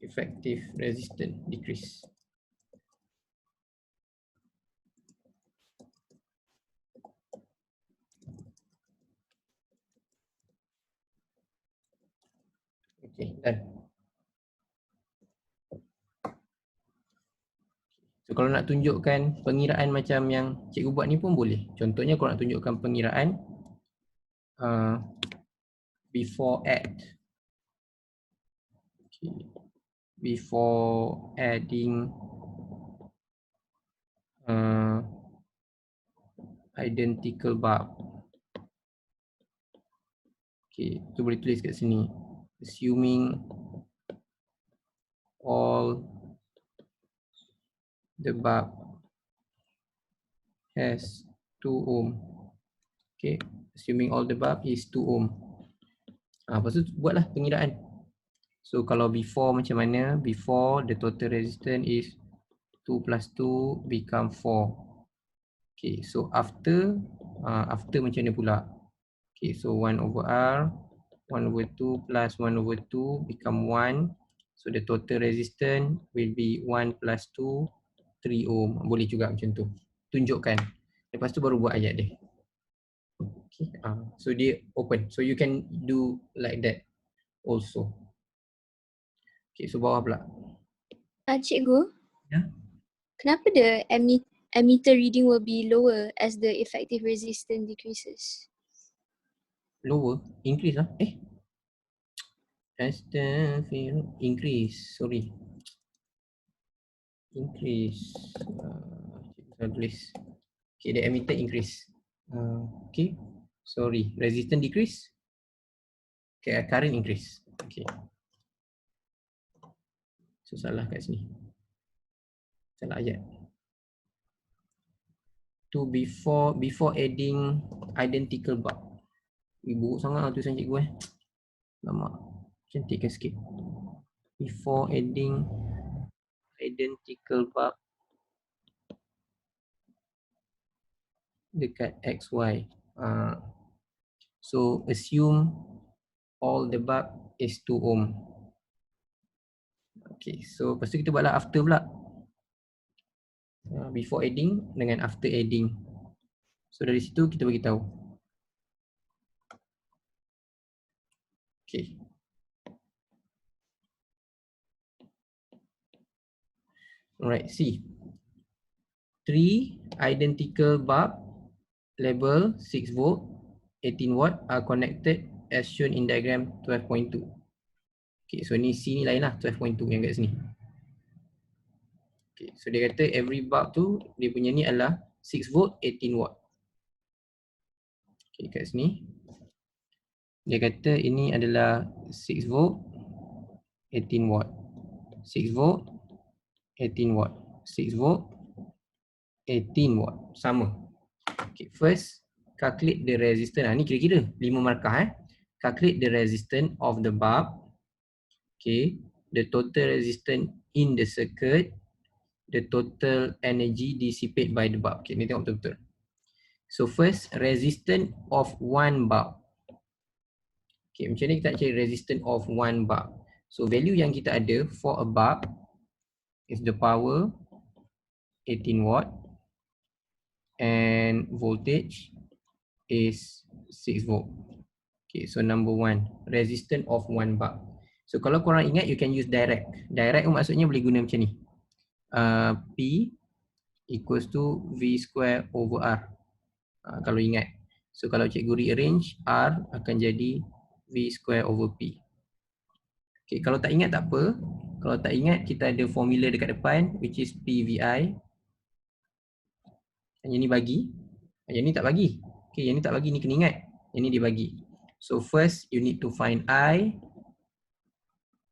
effective resistance decrease. Okay, done. So kalau nak tunjukkan pengiraan macam yang cikgu buat ni pun boleh. Contohnya kalau nak tunjukkan pengiraan before add. Okay. Before adding identical bulb. Okay, tu boleh tulis kat sini. Assuming all the bulb has 2 ohm. Okay, assuming all the bulb is 2 ohm. Lepas tu buatlah pengiraan. So kalau before macam mana? Before the total resistance is 2 plus 2 become 4. Okay, so after macam mana pula? Okay, so 1 over R, 1 over 2 plus 1 over 2 become 1. So the total resistance will be 1 plus 2, 3 ohm. Boleh juga macam tu. Tunjukkan. Lepas tu baru buat ayat dia. Okay, so dia open. So you can do like that also. Okay, so bawah pula. Cikgu, Ya. kenapa the emitter reading will be lower as the effective resistance decreases? Lower, increase lah. Astaghfirullah, increase, sorry. Increase. Saya tulis. Okay, the emitter increase. Okay, sorry. Resistance decrease. Okay, current increase. Okay. So salah kat sini. Salah ayat. To before adding identical bulb. Buruk sangat lah tulisan cikgu Lama. Cantikkan sikit. Before adding identical bulb dekat XY. So assume all the bulb is 2 ohm. Okay, so lepas tu kita buatlah after pula. Before adding dengan after adding. So dari situ kita bagi tahu. Okay. Alright, see. 3 identical bulb label 6 volt, 18 watt are connected as shown in diagram 12.2. Okay, so ni C ni lain lah, 12.2 yang kat sini. Okay, so dia kata every bulb tu dia punya ni adalah 6 volt, 18 watt. Okay, kat sini. Dia kata ini adalah 6 volt, 18 watt. 6 volt, 18 watt. 6 volt, 18 watt. Sama. Okay, first calculate the resistance. Ni kira-kira 5 markah Calculate the resistance of the bulb. Okay, the total resistance in the circuit, the total energy dissipated by the bulb. Okay, ni tengok betul-betul. So first, resistance of one bulb. Okay, macam ni kita nak cari resistance of one bulb. So value yang kita ada for a bulb is the power 18 watt and voltage is 6 volt. Okay, so number 1, resistance of one bulb. So kalau korang ingat, you can use direct. Direct maksudnya boleh guna macam ni. P equals to V square over R. Kalau ingat. So kalau cikgu rearrange, R akan jadi V square over P. Okay, kalau tak ingat tak apa. Kalau tak ingat, kita ada formula dekat depan which is PVI. Yang ni bagi. Yang ni tak bagi. Okay, yang ni tak bagi, ni kena ingat. Yang ni dia bagi. So first, you need to find I.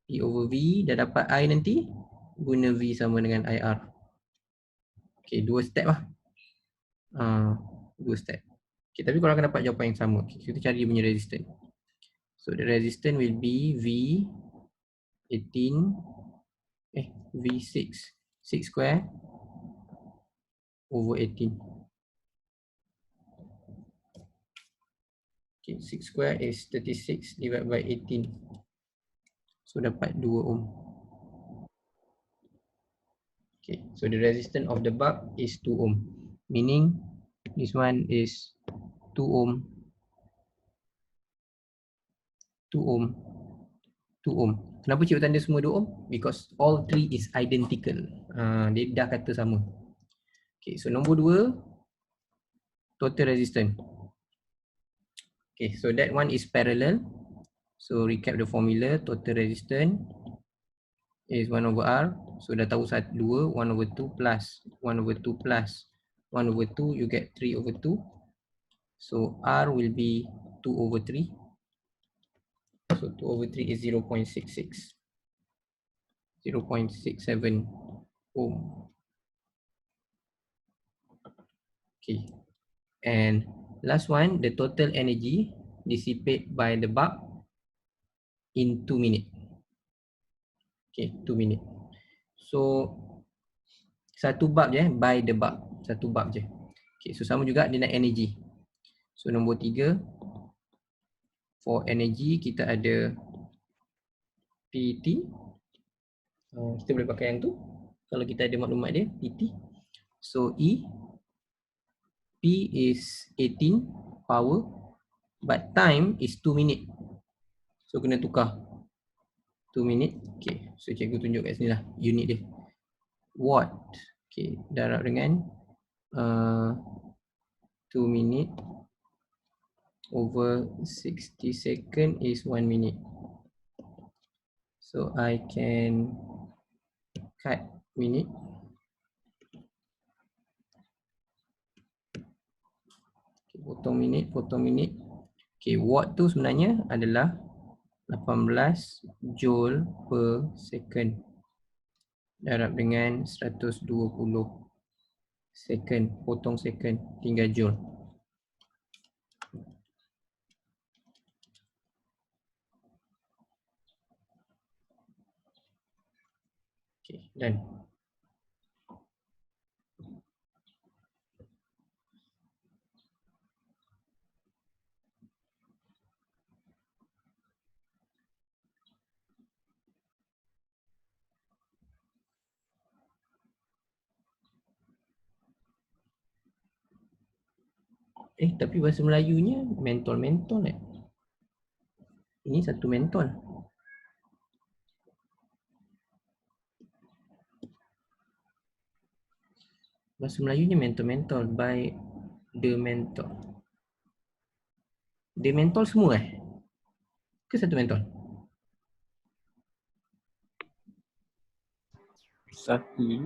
P over V. Dah dapat I nanti, guna V sama dengan IR. Okay, 2 step lah. 2 step. Okay, tapi korang akan dapat jawapan yang sama. Okay, kita cari dia punya resistance. So the resistance will be V6 square over 18. Okay, 6 square is 36 divided by 18. So dapat 2 ohm. Okay, so the resistance of the bulb is 2 ohm. Meaning this one is 2 ohm, 2 ohm, 2 2 ohm. Kenapa cikgu tanda semua 2 ohm? Because all three is identical. Dia dah kata sama. Okay, so nombor 2, total resistance. Okay, so that one is parallel. So recap the formula, total resistance is 1 over R. So dah tahu 2, 1 over 2 plus 1 over 2 plus 1 over 2, you get 3 over 2. So R will be 2 over 3. So 2 over 3 is 0.66. 0.67 ohm. Okay. And last one, the total energy dissipated by the bulb in 2 minutes. Okay, 2 minutes. So satu bulb je, by the bulb. Satu bulb je. Okay, so sama juga dia nak energy. So nombor 3, for energy kita ada PT. Kita boleh pakai yang tu kalau kita ada maklumat dia, PT. So E, P is 18 power, but time is 2 minit. So kena tukar 2 minit. Okay, so cikgu tunjuk kat sini lah unit dia. Watt. Okay, darab dengan 2 minit over 60 second is 1 minute. So I can cut minute. Okay, potong minit. Okay, watt tu sebenarnya adalah 18 joule per second. Darab dengan 120 second, potong second, tinggal joule. Okay, done. Tapi bahasa Melayunya mentol-mentol . Ini satu mentol. Bahasa Melayunya mentol-mentol, by the mentol. The mentol semua ke satu mentol? Satu je.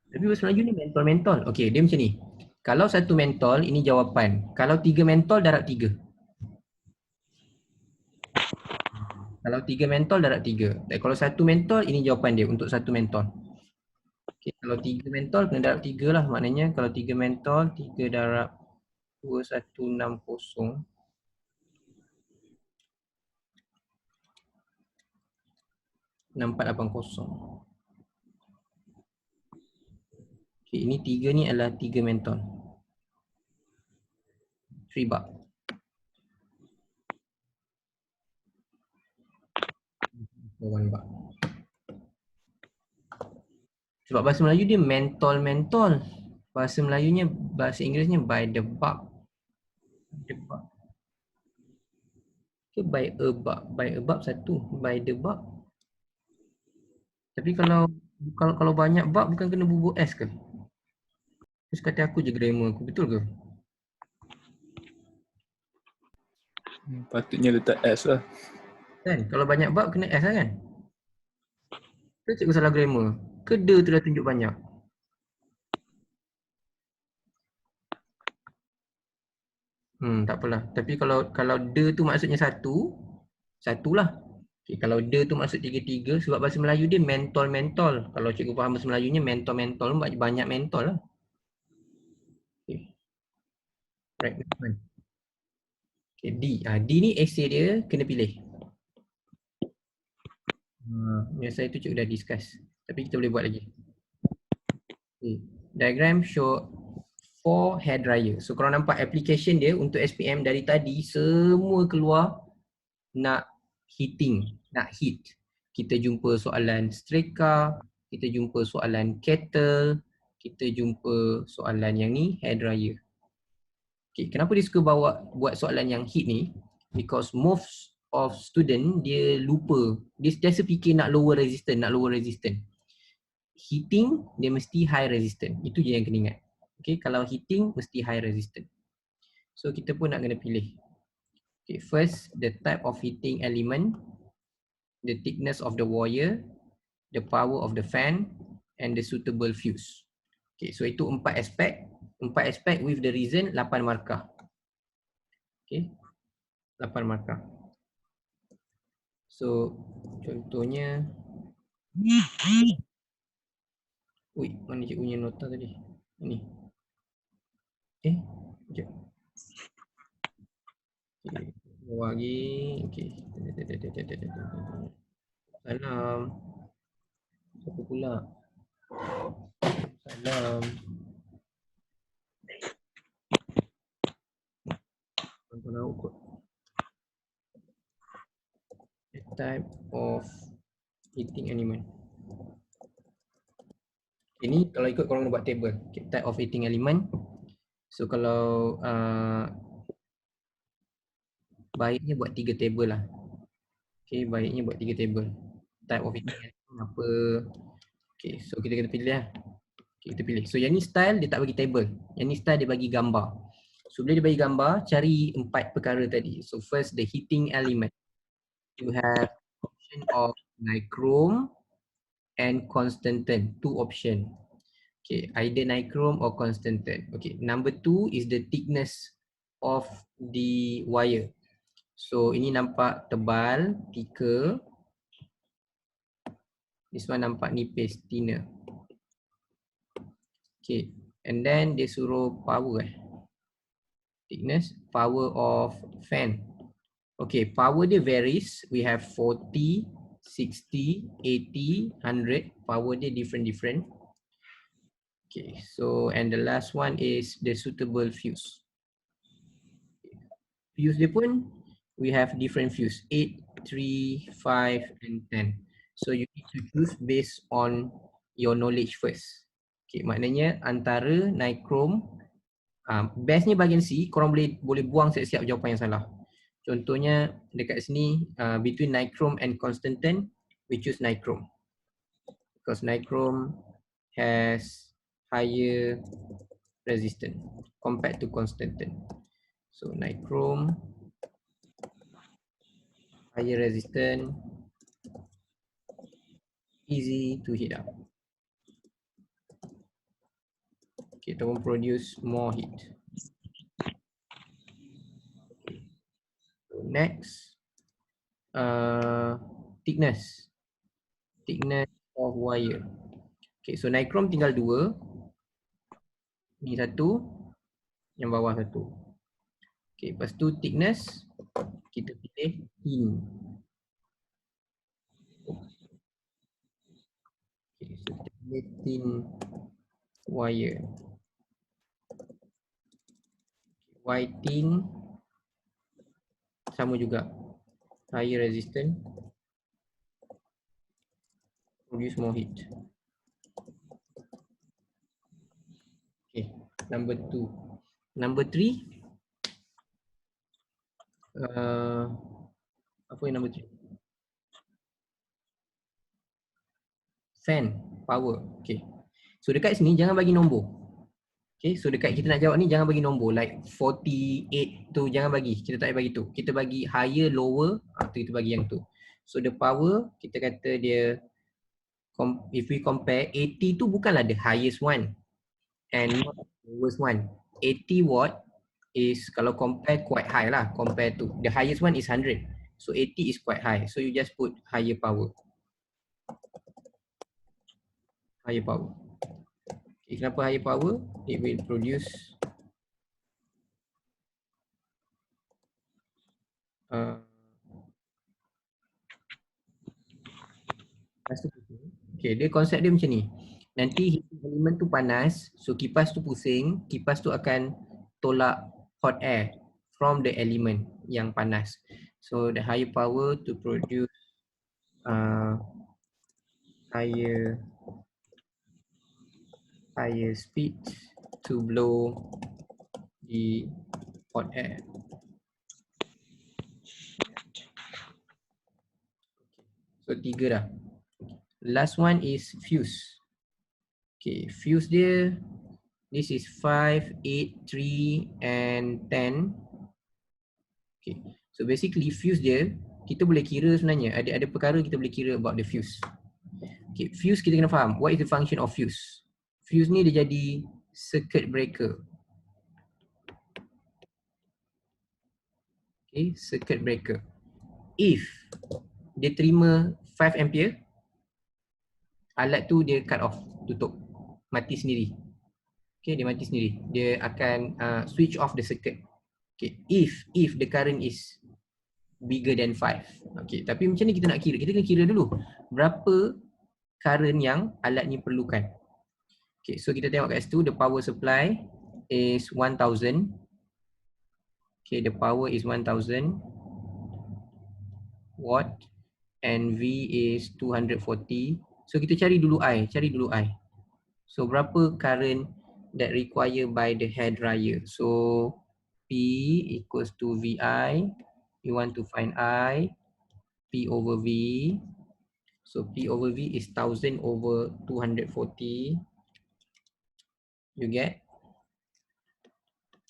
Tapi bahasa Melayu ni mentol-mentol. Okey, dia macam ni. Kalau satu mentol, ini jawapan. Kalau 3 mentol, darab 3. Kalau 3 mentol, darab 3. Dan kalau satu mentol, ini jawapan dia untuk satu mentol. Okey, kalau 3 mentol, kena darab 3 lah. Maknanya kalau 3 mentol, 3 darab 2160. 6480. Okay, ini 3 ni adalah 3 mentol. 3 bar. One bar. Sebab bahasa Melayu dia mentol-mentol. Bahasa Melayunya, bahasa Inggerisnya by the bulb. The bulb. Ke by a bulb? By a bulb satu. By the bulb. Tapi kalau banyak bulb bukan kena bubur S ke? Terus kata aku je grammar aku, betul ke? Patutnya letak S lah. Kan? Kalau banyak bulb kena S lah kan? Ke cikgu salah grammar? Ke the tu dah tunjuk banyak? Tak apalah. Tapi kalau the tu maksudnya satulah. Okay, kalau the tu maksud 3-3 sebab bahasa Melayu dia mentol-mentol. Kalau cikgu faham bahasa Melayunya mentol-mentol, banyak mentol lah. Okay. Right, next one. Okay, D. D ni essay dia kena pilih. Biasa itu cikgu dah discuss. Tapi kita boleh buat lagi. Okay. Diagram show 4 hair dryer. So kalau nampak application dia untuk SPM dari tadi semua keluar nak heating, nak heat. Kita jumpa soalan streka, kita jumpa soalan kettle, kita jumpa soalan yang ni hair dryer. Okay, kenapa dia suka buat soalan yang heat ni? Because of student dia lupa, dia sentiasa fikir nak lower resistance. Heating dia mesti high resistance. Itu je yang kena ingat. Okay, kalau heating mesti high resistance. So kita pun nak kena pilih. Okay, first the type of heating element, the thickness of the wire, the power of the fan, and the suitable fuse. Okay, so itu 4 aspek. 4 aspek with the reason 8 markah. Okay, 8 markah. So contohnya, mana cikgu punya nota tadi? Ini. Sekejap. Okay, bawah lagi. Okay. Salam. Siapa pula? Salam. Tuan tahu kot. The type of heating element. Ini kalau ikut korang buat table. Okay, type of heating element. So kalau baiknya buat 3 table lah. Okay, baiknya buat 3 table. Type of heating element apa. Okay, so kita kena pilih lah. Okay, kita pilih. So yang ni style dia tak bagi table. Yang ni style dia bagi gambar. So bila dia bagi gambar, cari 4 perkara tadi. So first the heating element. You have option of nichrome and constantan. 2 option. Okay, either nichrome or constantan. Okay, number 2 is the thickness of the wire. So ini nampak tebal, thicker. This one nampak nipis, thinner. Okay, and then dia suruh power thickness, power of fan. Okay, power dia varies. We have 40, 60, 80, 100. Power dia different. Okay, so and the last one is the suitable fuse. Fuse dia pun we have different fuse, 8, 3, 5 and 10. So you need to choose based on your knowledge first. Okay, maknanya antara nichrome, bestnya bahagian C, korang boleh buang siap-siap jawapan yang salah. Contohnya dekat sini, between nichrome and constantan, we choose nichrome. Because nichrome has higher resistance compared to constantan. So nichrome, higher resistance, easy to heat up. Okay, it will produce more heat. Okay. So next, thickness of wire. Okay, so nichrome tinggal 2. Ni 1, yang bawah 1. Okay, lepas tu thickness kita pilih thin. Okay, so kita pilih thin wire. Why thin? Sama juga, higher resistance, produce more heat. Okay, number 2. Number 3, apa yang number 3? Fan, power. Okay, so dekat sini jangan bagi nombor. Okay, so dekat kita nak jawab ni jangan bagi nombor like 48 tu jangan bagi. Kita tak payah bagi tu. Kita bagi higher, lower, tu kita bagi yang tu. So the power kita kata dia, if we compare 80 tu bukanlah the highest one and not the lowest one. 80 watt is kalau compare quite high lah compare to the highest one is 100. So 80 is quite high. So you just put higher power. Higher power. Okay, kenapa higher power? It will produce okay, dia konsep dia macam ni. Nanti heating element tu panas, so kipas tu pusing, kipas tu akan tolak hot air from the element yang panas. So the higher power to produce higher speed to blow the hot air. So 3 dah. Last one is fuse. Okay, fuse dia, this is 5, 8, 3 and 10. Okay, so basically fuse dia, kita boleh kira sebenarnya, ada perkara kita boleh kira about the fuse. Okay, fuse kita kena faham, what is the function of fuse? Fuse ni dia jadi circuit breaker. Okay, circuit breaker. If dia terima 5 ampere, alat tu dia cut off, tutup, mati sendiri. Okay, dia mati sendiri. Dia akan switch off the circuit. Okay, if the current is bigger than 5. Okay, tapi macam ni kita nak kira? Kita kena kira dulu berapa current yang alat ni perlukan. Okay, so kita tengok kat situ, the power supply is 1000. Okay, the power is 1000 watt and V is 240. So kita cari dulu I. So berapa current that required by the hair dryer? So P equals to VI. You want to find I, P over V. So P over V is 1000 over 240. You get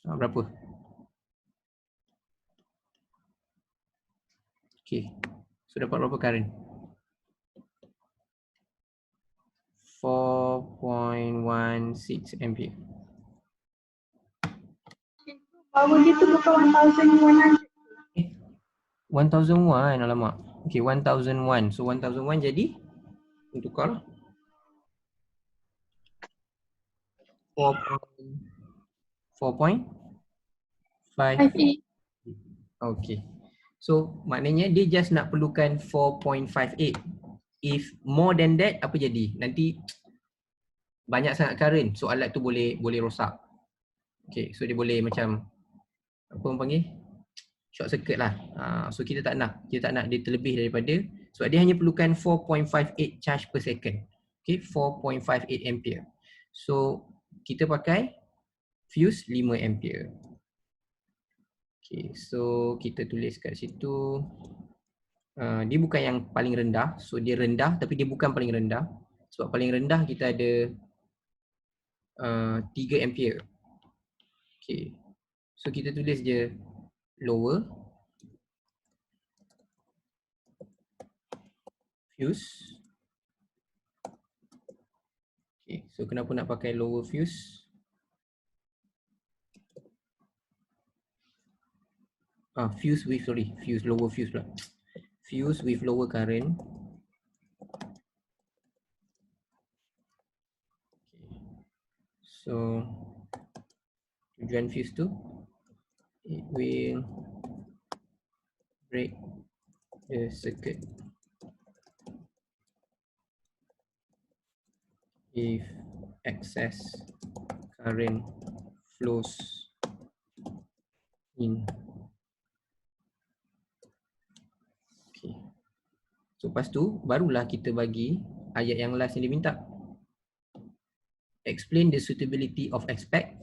berapa? Okay, so dapat berapa current? 4.16 ampere. Power dia tu bukan 1100. 1001, alamak. Okay, 1001. So 1001 jadi, tukar lah. 4.58. Okay. So maknanya dia just nak perlukan 4.58. If more than that, apa jadi? Nanti banyak sangat current, so alat tu boleh rosak. Okay, so dia boleh macam apa orang panggil? Short circuit lah. So kita tak nak dia terlebih daripada, sebab dia hanya perlukan 4.58 charge per second. Okay, 4.58 ampere. So kita pakai fuse 5 ampere. Okay, so kita tulis kat situ. Dia bukan yang paling rendah. So dia rendah tapi dia bukan paling rendah. Sebab paling rendah kita ada 3 ampere. Okay, so kita tulis je lower fuse. Okay, so kenapa nak pakai lower fuse? Lower fuse pula. Fuse with lower current. Okay. So tujuan fuse tu, it will break the circuit if excess current flows in. Okay. So lepas tu barulah kita bagi ayat yang last yang dia minta. Explain the suitability of aspect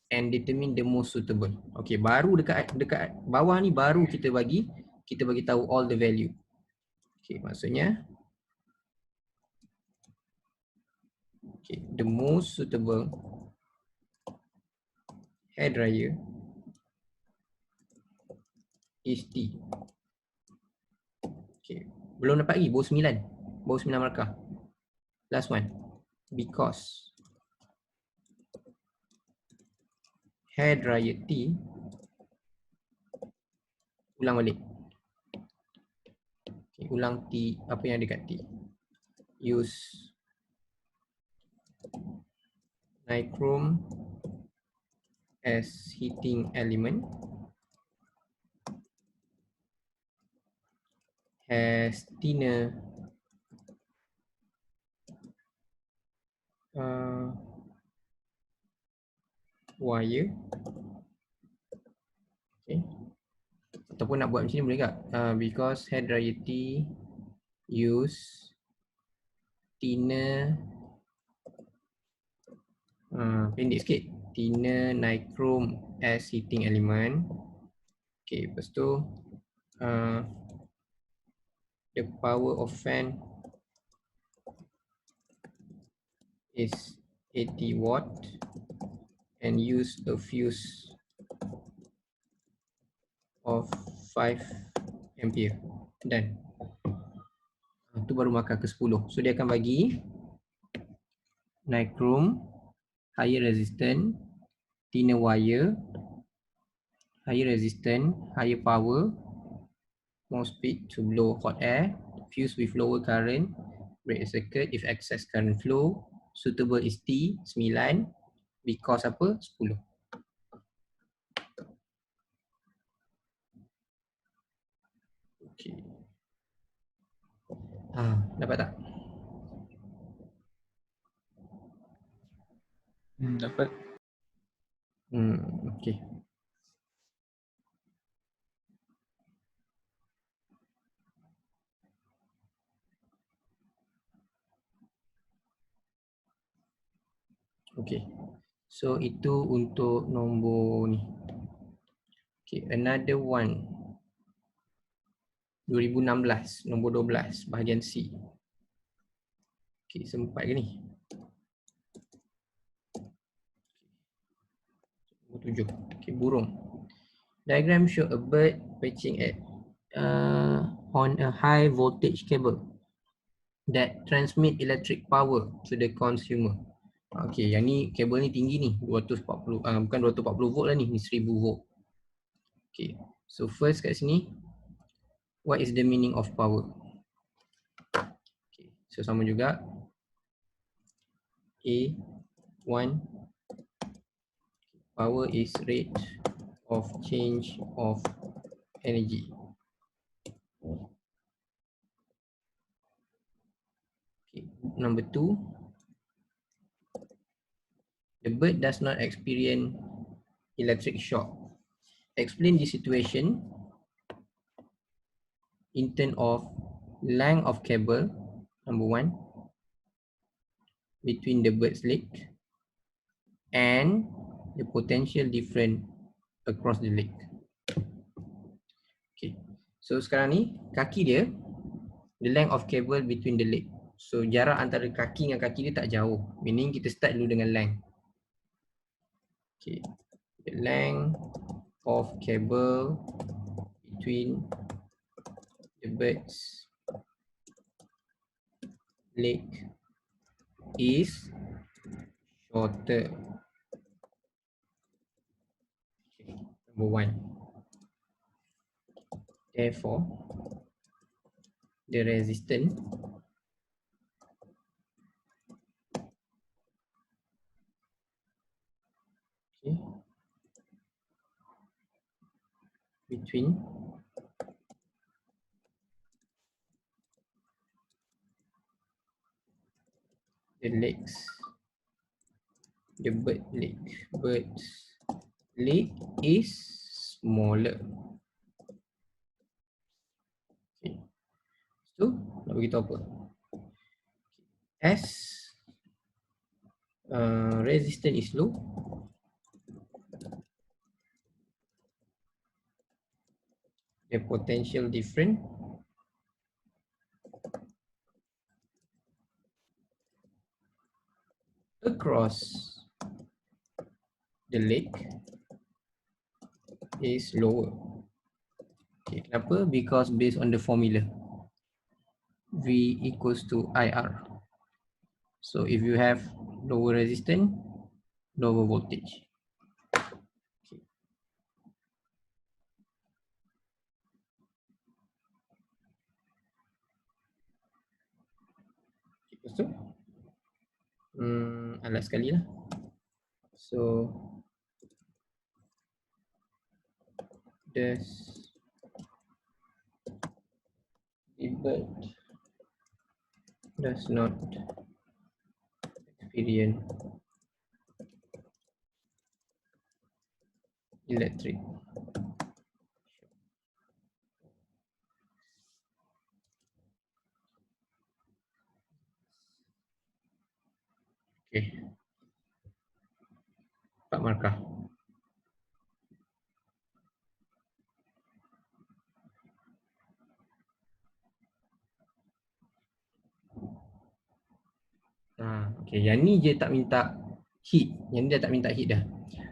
and determine the most suitable. Okay, baru dekat bawah ni baru kita bagi tahu all the value. Okay, maksudnya okay, the most suitable hair dryer is T. Okay, belum dapat lagi, baru 9 markah. Last one, because hair dryer T, ulang balik. Okay, ulang T, apa yang ada kat T. Use nichrome as heating element, has thinner wire. Okay. Ataupun nak buat macam ni boleh tak? Because hair dryer T use thinner, pendek sikit, thinner nichrome as heating element. Okay, lepas tu the the power of fan is 80 watt and use a fuse of 5 ampere. Dan itu baru markah ke 10. So dia akan bagi nichrome, higher resistance, thinner wire, higher resistance, higher power, more speed to blow hot air, fuse with lower current, break a circuit if excess current flow, suitable is T 9, because apa? 10. Okay. Dapat tak? Dapat. Okay. Okay. So itu untuk nombor ni. Okay, another one. 2016, nombor 12, bahagian C. Okay, sempat ke ni? Nombor 7. Okay, burung. Diagram show a bird perching at on a high voltage cable that transmit electric power to the consumer. Okay, yang ni kabel ni tinggi ni, 240, bukan 240 volt lah ni 1000 volt. Okay, so first kat sini, what is the meaning of power? Okay, so sama juga. A1, power is rate of change of energy. Okay, number 2, the bird does not experience electric shock. Explain the situation in terms of length of cable, number 1, between the bird's leg and the potential difference across the leg. Okay, so sekarang ni kaki dia, the length of cable between the leg. So jarak antara kaki dengan kaki dia tak jauh, meaning kita start dulu dengan length. Okay, the length of cable between the bird's leg is shorter. Okay, number 1. Therefore, the resistance between the legs, the bird's leg is smaller. Okay. So, nak beritahu apa? As resistance is low, the potential difference across the leg is lower. Okay, kenapa? Because based on the formula, V equals to IR. So if you have lower resistance, lower voltage. Okay. Lepas tu, alat sekali lah. So, does the bird does not experience electric okay, 4 markah. Okay, yang ni je tak minta heat. Yang ni dah tak minta heat dah.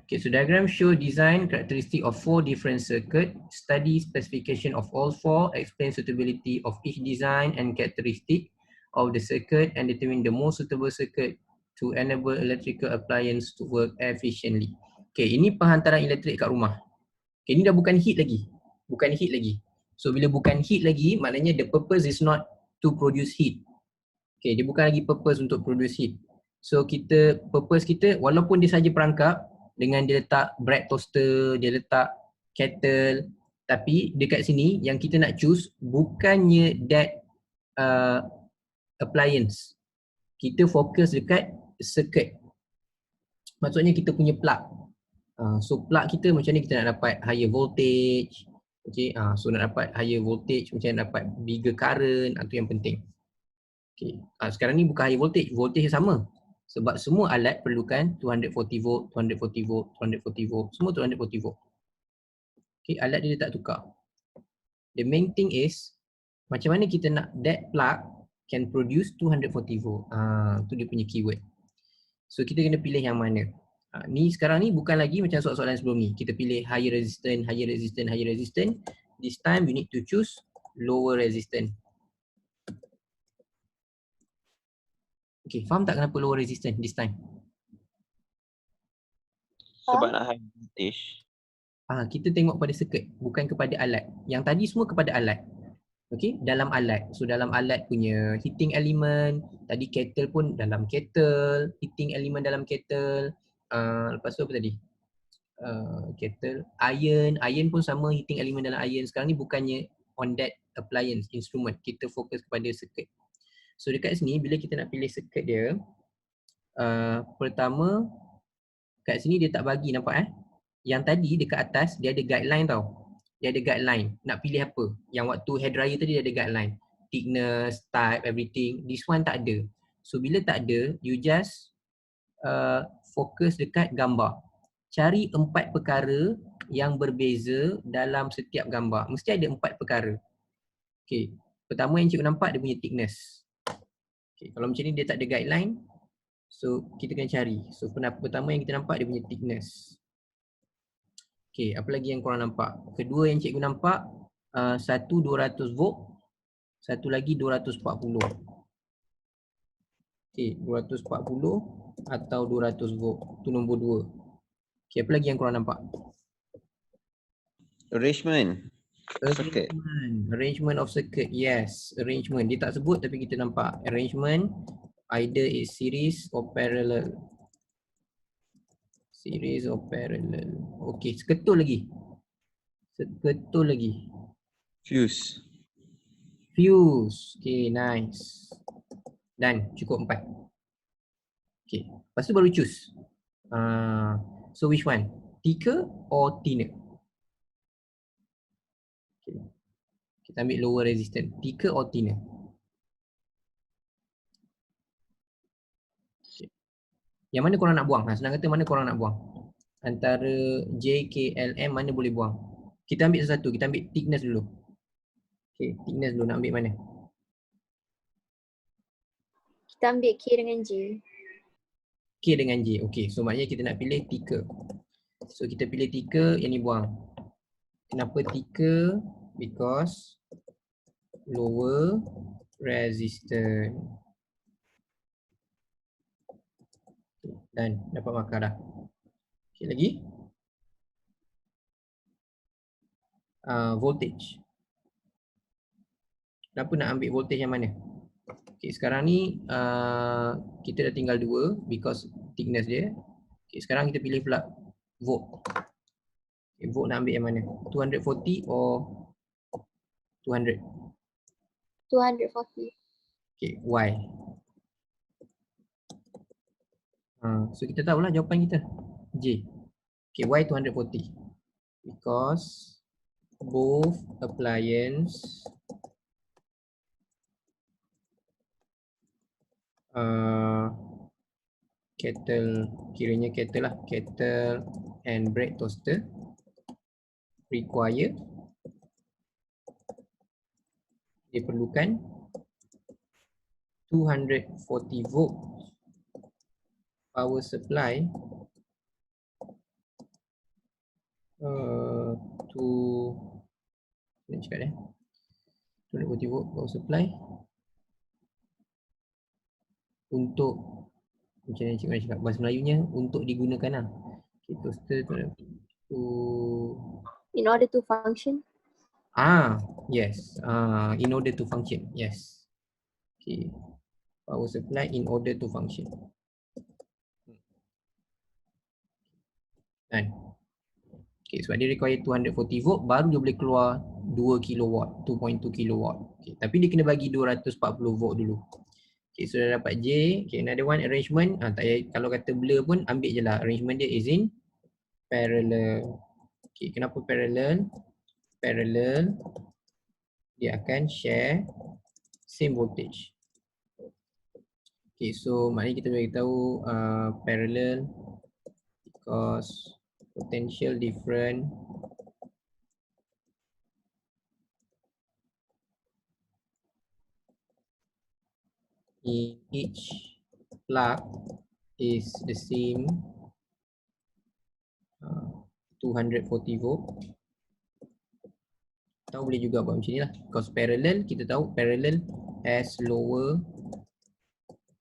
Okay, so diagram show design characteristic of 4 different circuit, study specification of all 4, explain suitability of each design and characteristic of the circuit and determine the most suitable circuit to enable electrical appliance to work efficiently. Okay, ini penghantaran elektrik kat rumah. Okay, ini dah bukan heat lagi. Bukan heat lagi. So bila bukan heat lagi, maknanya the purpose is not to produce heat. Okay, dia bukan lagi purpose untuk produce heat. So purpose kita walaupun dia saja perangkap dengan dia letak bread toaster, dia letak kettle, tapi dekat sini yang kita nak choose bukannya that appliance. Kita fokus dekat circuit. Maksudnya kita punya plug. So plug kita macam ni kita nak dapat higher voltage. Okay, so nak dapat higher voltage macam nak dapat bigger current, itu yang penting. Okay, sekarang ni bukan high voltage, voltage sama. Sebab semua alat perlukan 240 volt, 240 volt, 240 volt, semua 240 volt. Okay, alat dia tak tukar. The main thing is macam mana kita nak that plug can produce 240 volt. Tu dia punya keyword. So kita kena pilih yang mana. Ni sekarang ni bukan lagi macam soalan-soalan sebelum ni. Kita pilih higher resistance, higher resistance, higher resistance. This time you need to choose lower resistance. Okay, faham tak kenapa lower resistance this time? Sebab nak high voltage. Kita tengok pada circuit, bukan kepada alat. Yang tadi semua kepada alat. Okay, dalam alat. So dalam alat punya heating element, tadi kettle pun dalam kettle, heating element dalam kettle. Lepas tu apa tadi? Kettle, iron pun sama heating element dalam iron. Sekarang ni bukannya on that appliance, instrument. Kita fokus kepada circuit. So dekat sini bila kita nak pilih circuit dia, pertama kat sini dia tak bagi, nampak Yang tadi dekat atas dia ada guideline tau. Dia ada guideline nak pilih apa. Yang waktu hair dryer tadi dia ada guideline. Thickness, type, everything. This one tak ada. So bila tak ada, you just fokus dekat gambar. Cari 4 perkara yang berbeza dalam setiap gambar. Mesti ada 4 perkara. Okay. Pertama yang cikgu nampak dia punya thickness. Okay, kalau macam ni dia tak ada guideline, so kita kena cari. So pertama yang kita nampak dia punya thickness. Okay, apa lagi yang korang nampak? Kedua yang cikgu nampak, satu 200 volt, satu lagi 240. Okay, 240 atau 200 volt, tu nombor 2. Okay, apa lagi yang korang nampak? Arrangement. Circuit. Arrangement of circuit, yes. Arrangement, dia tak sebut tapi kita nampak. Arrangement, either is series or parallel. Series or parallel. Okay, seketul lagi. Seketul lagi. Fuse. Fuse, okay, nice. Dan cukup 4. Okay, lepas tu baru choose. So which one? Thicker or thinner? Okay. Kita ambil lower resistance. Thicker or thinner? Okay. Yang mana korang nak buang? Senang kata mana korang nak buang? Antara J, K, L, M mana boleh buang? Kita ambil satu-satu. Kita ambil thickness dulu. Okay, thickness dulu nak ambil mana? Kita ambil K dengan J. K dengan J. Okay, so maknanya kita nak pilih thicker. So kita pilih thicker, yang ni buang. Kenapa thicker? Because lower resistance. Okay, dan dapat markah dah. Okay, lagi. Voltage. Kenapa nak ambil voltage yang mana? Okay, sekarang ni kita dah tinggal 2 because thickness dia. Okay, sekarang kita pilih pula volt. Okay, volt nak ambil yang mana? 240 or 200? 240. Okay, why? So kita tahulah jawapan kita. J. Okay, why 240? Because both appliance kettle, kiranya kettle lah, kettle and bread toaster require, dia perlukan 240 volt power supply to nak cakap 240 volt power supply untuk macam mana cakap bahasa Melayunya untuk digunakan lah. Okay, toaster to In order to function. yes, in order to function, yes. Okay, power supply in order to function. Kan? Okay, sebab dia require 240 volt baru dia boleh keluar 2 kilowatt, 2.2 kilowatt. Okay, tapi dia kena bagi 240 volt dulu. Okay, so dah dapat J. Okay, another one arrangement. Tak payah, kalau kata blur pun ambil je lah. Arrangement dia is in parallel. Okay, kenapa parallel? Parallel dia akan share same voltage. Okay, so maknanya kita boleh tahu parallel because potential different in each plug is the same 240 volt. Tahu boleh juga buat macam ni lah. Because parallel, kita tahu parallel has lower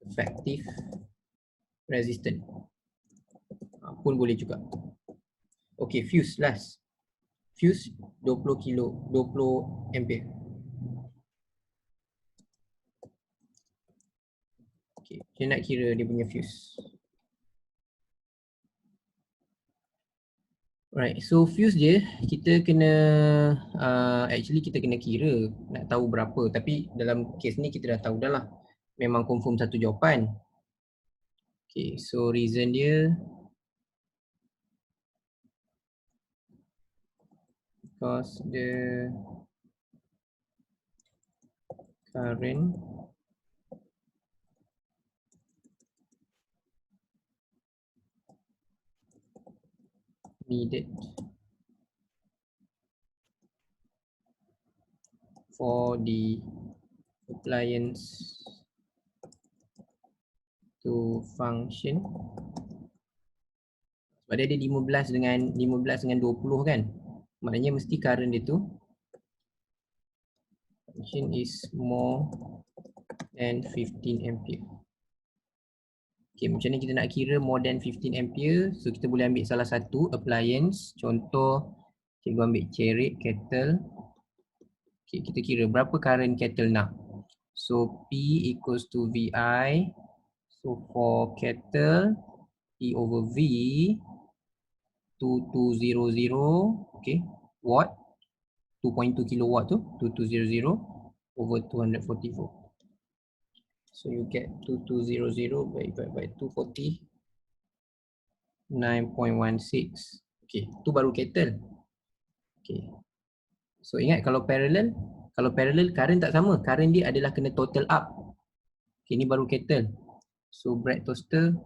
effective resistance. Pun boleh juga. Okay, fuse last. Fuse 20 ampere. Okay, kita nak kira dia punya fuse. Alright, so fuse dia kita kena actually kita kena kira nak tahu berapa, tapi dalam kes ni kita dah tahu dah lah. Memang confirm satu jawapan. Okay, so reason dia because the current needed for the appliance to function. Sebab dia ada 15 dengan 20 kan. Maknanya mesti current dia tu function is more than 15 ampere. Okay, macam ni kita nak kira more than 15 ampere. So kita boleh ambil salah satu appliance. Contoh, cikgu ambil cerik, kettle. Okay, kita kira berapa current kettle nak. So P equals to VI. So for kettle, P over V 2200, okay, watt. 2.2 kilowatt tu, 2200 over 240 volt. So you get 2200 by 240, 9.16. Okay, tu baru kettle. Okay. So ingat kalau parallel current tak sama. Current dia adalah kena total up. Okay, ni baru kettle. So bread toaster.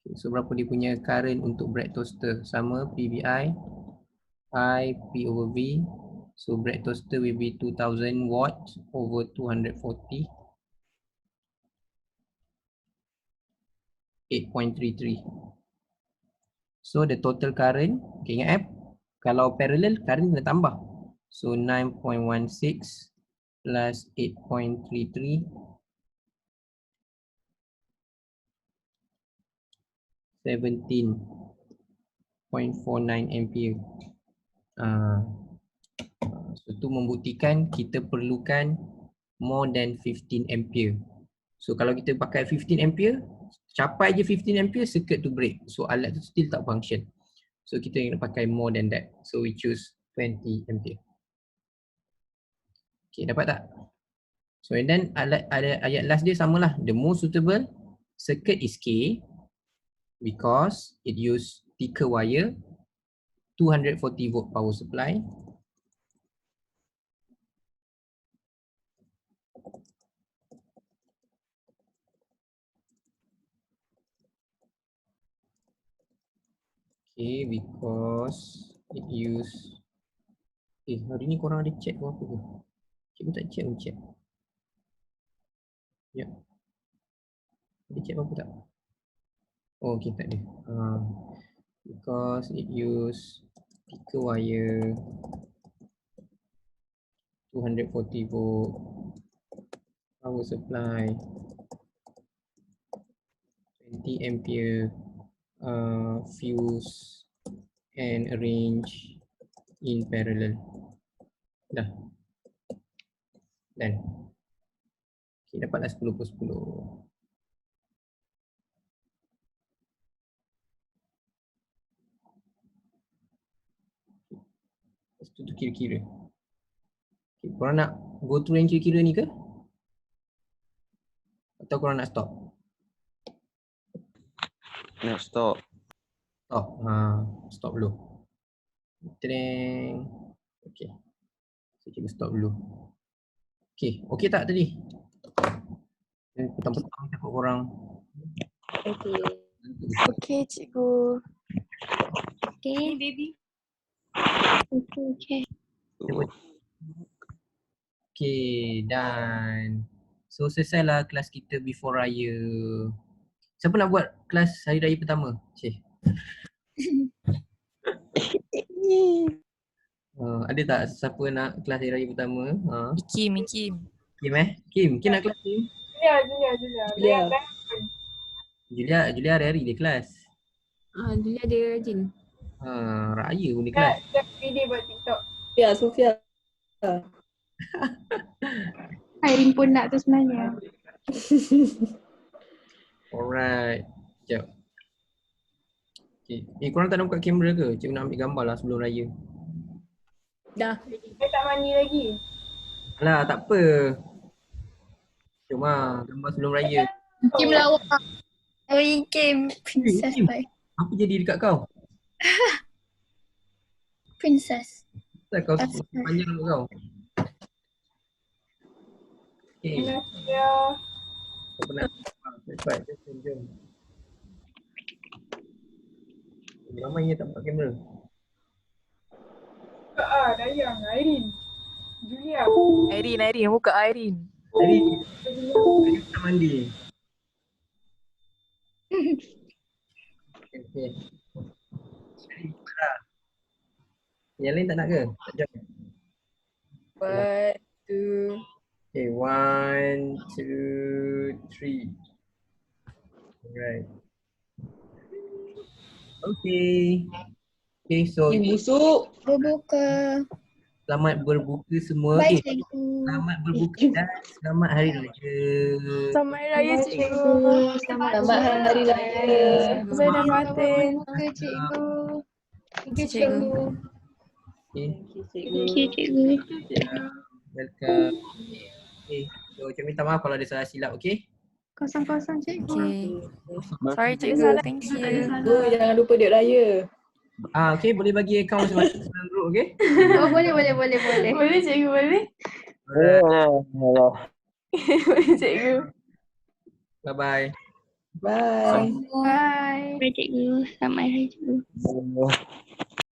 Okay, so berapa dia punya current untuk bread toaster? Sama PVI, I, P over V. So bread toaster will be 2000 watt over 240. 8.33. So the total current, okay, ingat kalau parallel current kena tambah. So 9.16 plus 8.33 17.49 ampere. So tu membuktikan kita perlukan more than 15 ampere. So kalau kita pakai 15 ampere, capai je 15 ampere, circuit tu break. So alat tu still tak function. So kita kena pakai more than that. So we choose 20 ampere. Okay, dapat tak? So and then ayat last dia samalah. The most suitable circuit is K because it use thicker wire, 240 volt power supply. Okay, because it use hari ni korang ada chat ke apa ke? Cikgu tak chat pun chat. Ya. Dia check apa tak? Oh, okay, tak ada. Because it use thicker wire, 240 volt, power supply, 20 ampere, fuse and arrange in parallel. Dah. Dan. Okay, dapatlah 10 per 10. Lepas tu kira-kira. Okay, korang nak go through yang kira-kira ni ke? Atau korang nak stop? Nak stop. Stop. Stop dulu. Tadang. Okay. So, cikgu stop dulu. Okay. Okay tak tadi? Petang-petang takut korang. Okay. Okay, cikgu. Okay. Baby. Okay. Okay, done. So selesailah kelas kita before raya. Siapa nak buat kelas hari raya pertama? Cik. Ada tak siapa nak kelas hari raya pertama? Kim. Kim Kim nak kelas Kim? Julia hari-hari dia kelas. Julia ada rajin. Raya pun dia kelas. Video buat TikTok. Ya, Sofia. Irene pun nak tu sebenarnya. Alright. Sekejap. Okay. Korang tak nak buka kamera ke? Cikgu nak ambil gambar lah sebelum raya. Dah. Saya tak mandi lagi. Alah, tak apa. Jom gambar sebelum raya. Kim lawak. Oi Kim. Princess Kim. bye. Apa jadi dekat kau? Princess. Tak kau panjang rambut kau. Okay. Ya. Kau penat. Cepat. Jom. Ramai yang tak buka kamera. Dayang, Irene. Julia. Irene, buka Irene. Hari kita mandi. Okay. Yang lain tak nak ke? Tak jom. 1, 2. Okay, 1, 2, 3. Alright. Okay. Okay, so Busuk. Berbuka. selamat berbuka semua. Bye cikgu. Selamat berbuka dan selamat hari raya. Selamat Hari Raya, cikgu. Selamat Hari Raya. Zainal Fatin. Berbuka cikgu. Cikgu. Okay, Okay cikgu. welcome. Okay, so saya minta maaf kalau ada salah silap, okay? Kosong-kosong cikgu. Okay. Sorry, cikgu. Thank you. Jangan lupa duit raya. Okay, boleh bagi akaun masing-masing dalam group, okay? Oh boleh. Boleh cikgu, boleh? Alright, Boleh cikgu. bye-bye. Bye. Bye. Bye cikgu. Selamat hari cikgu.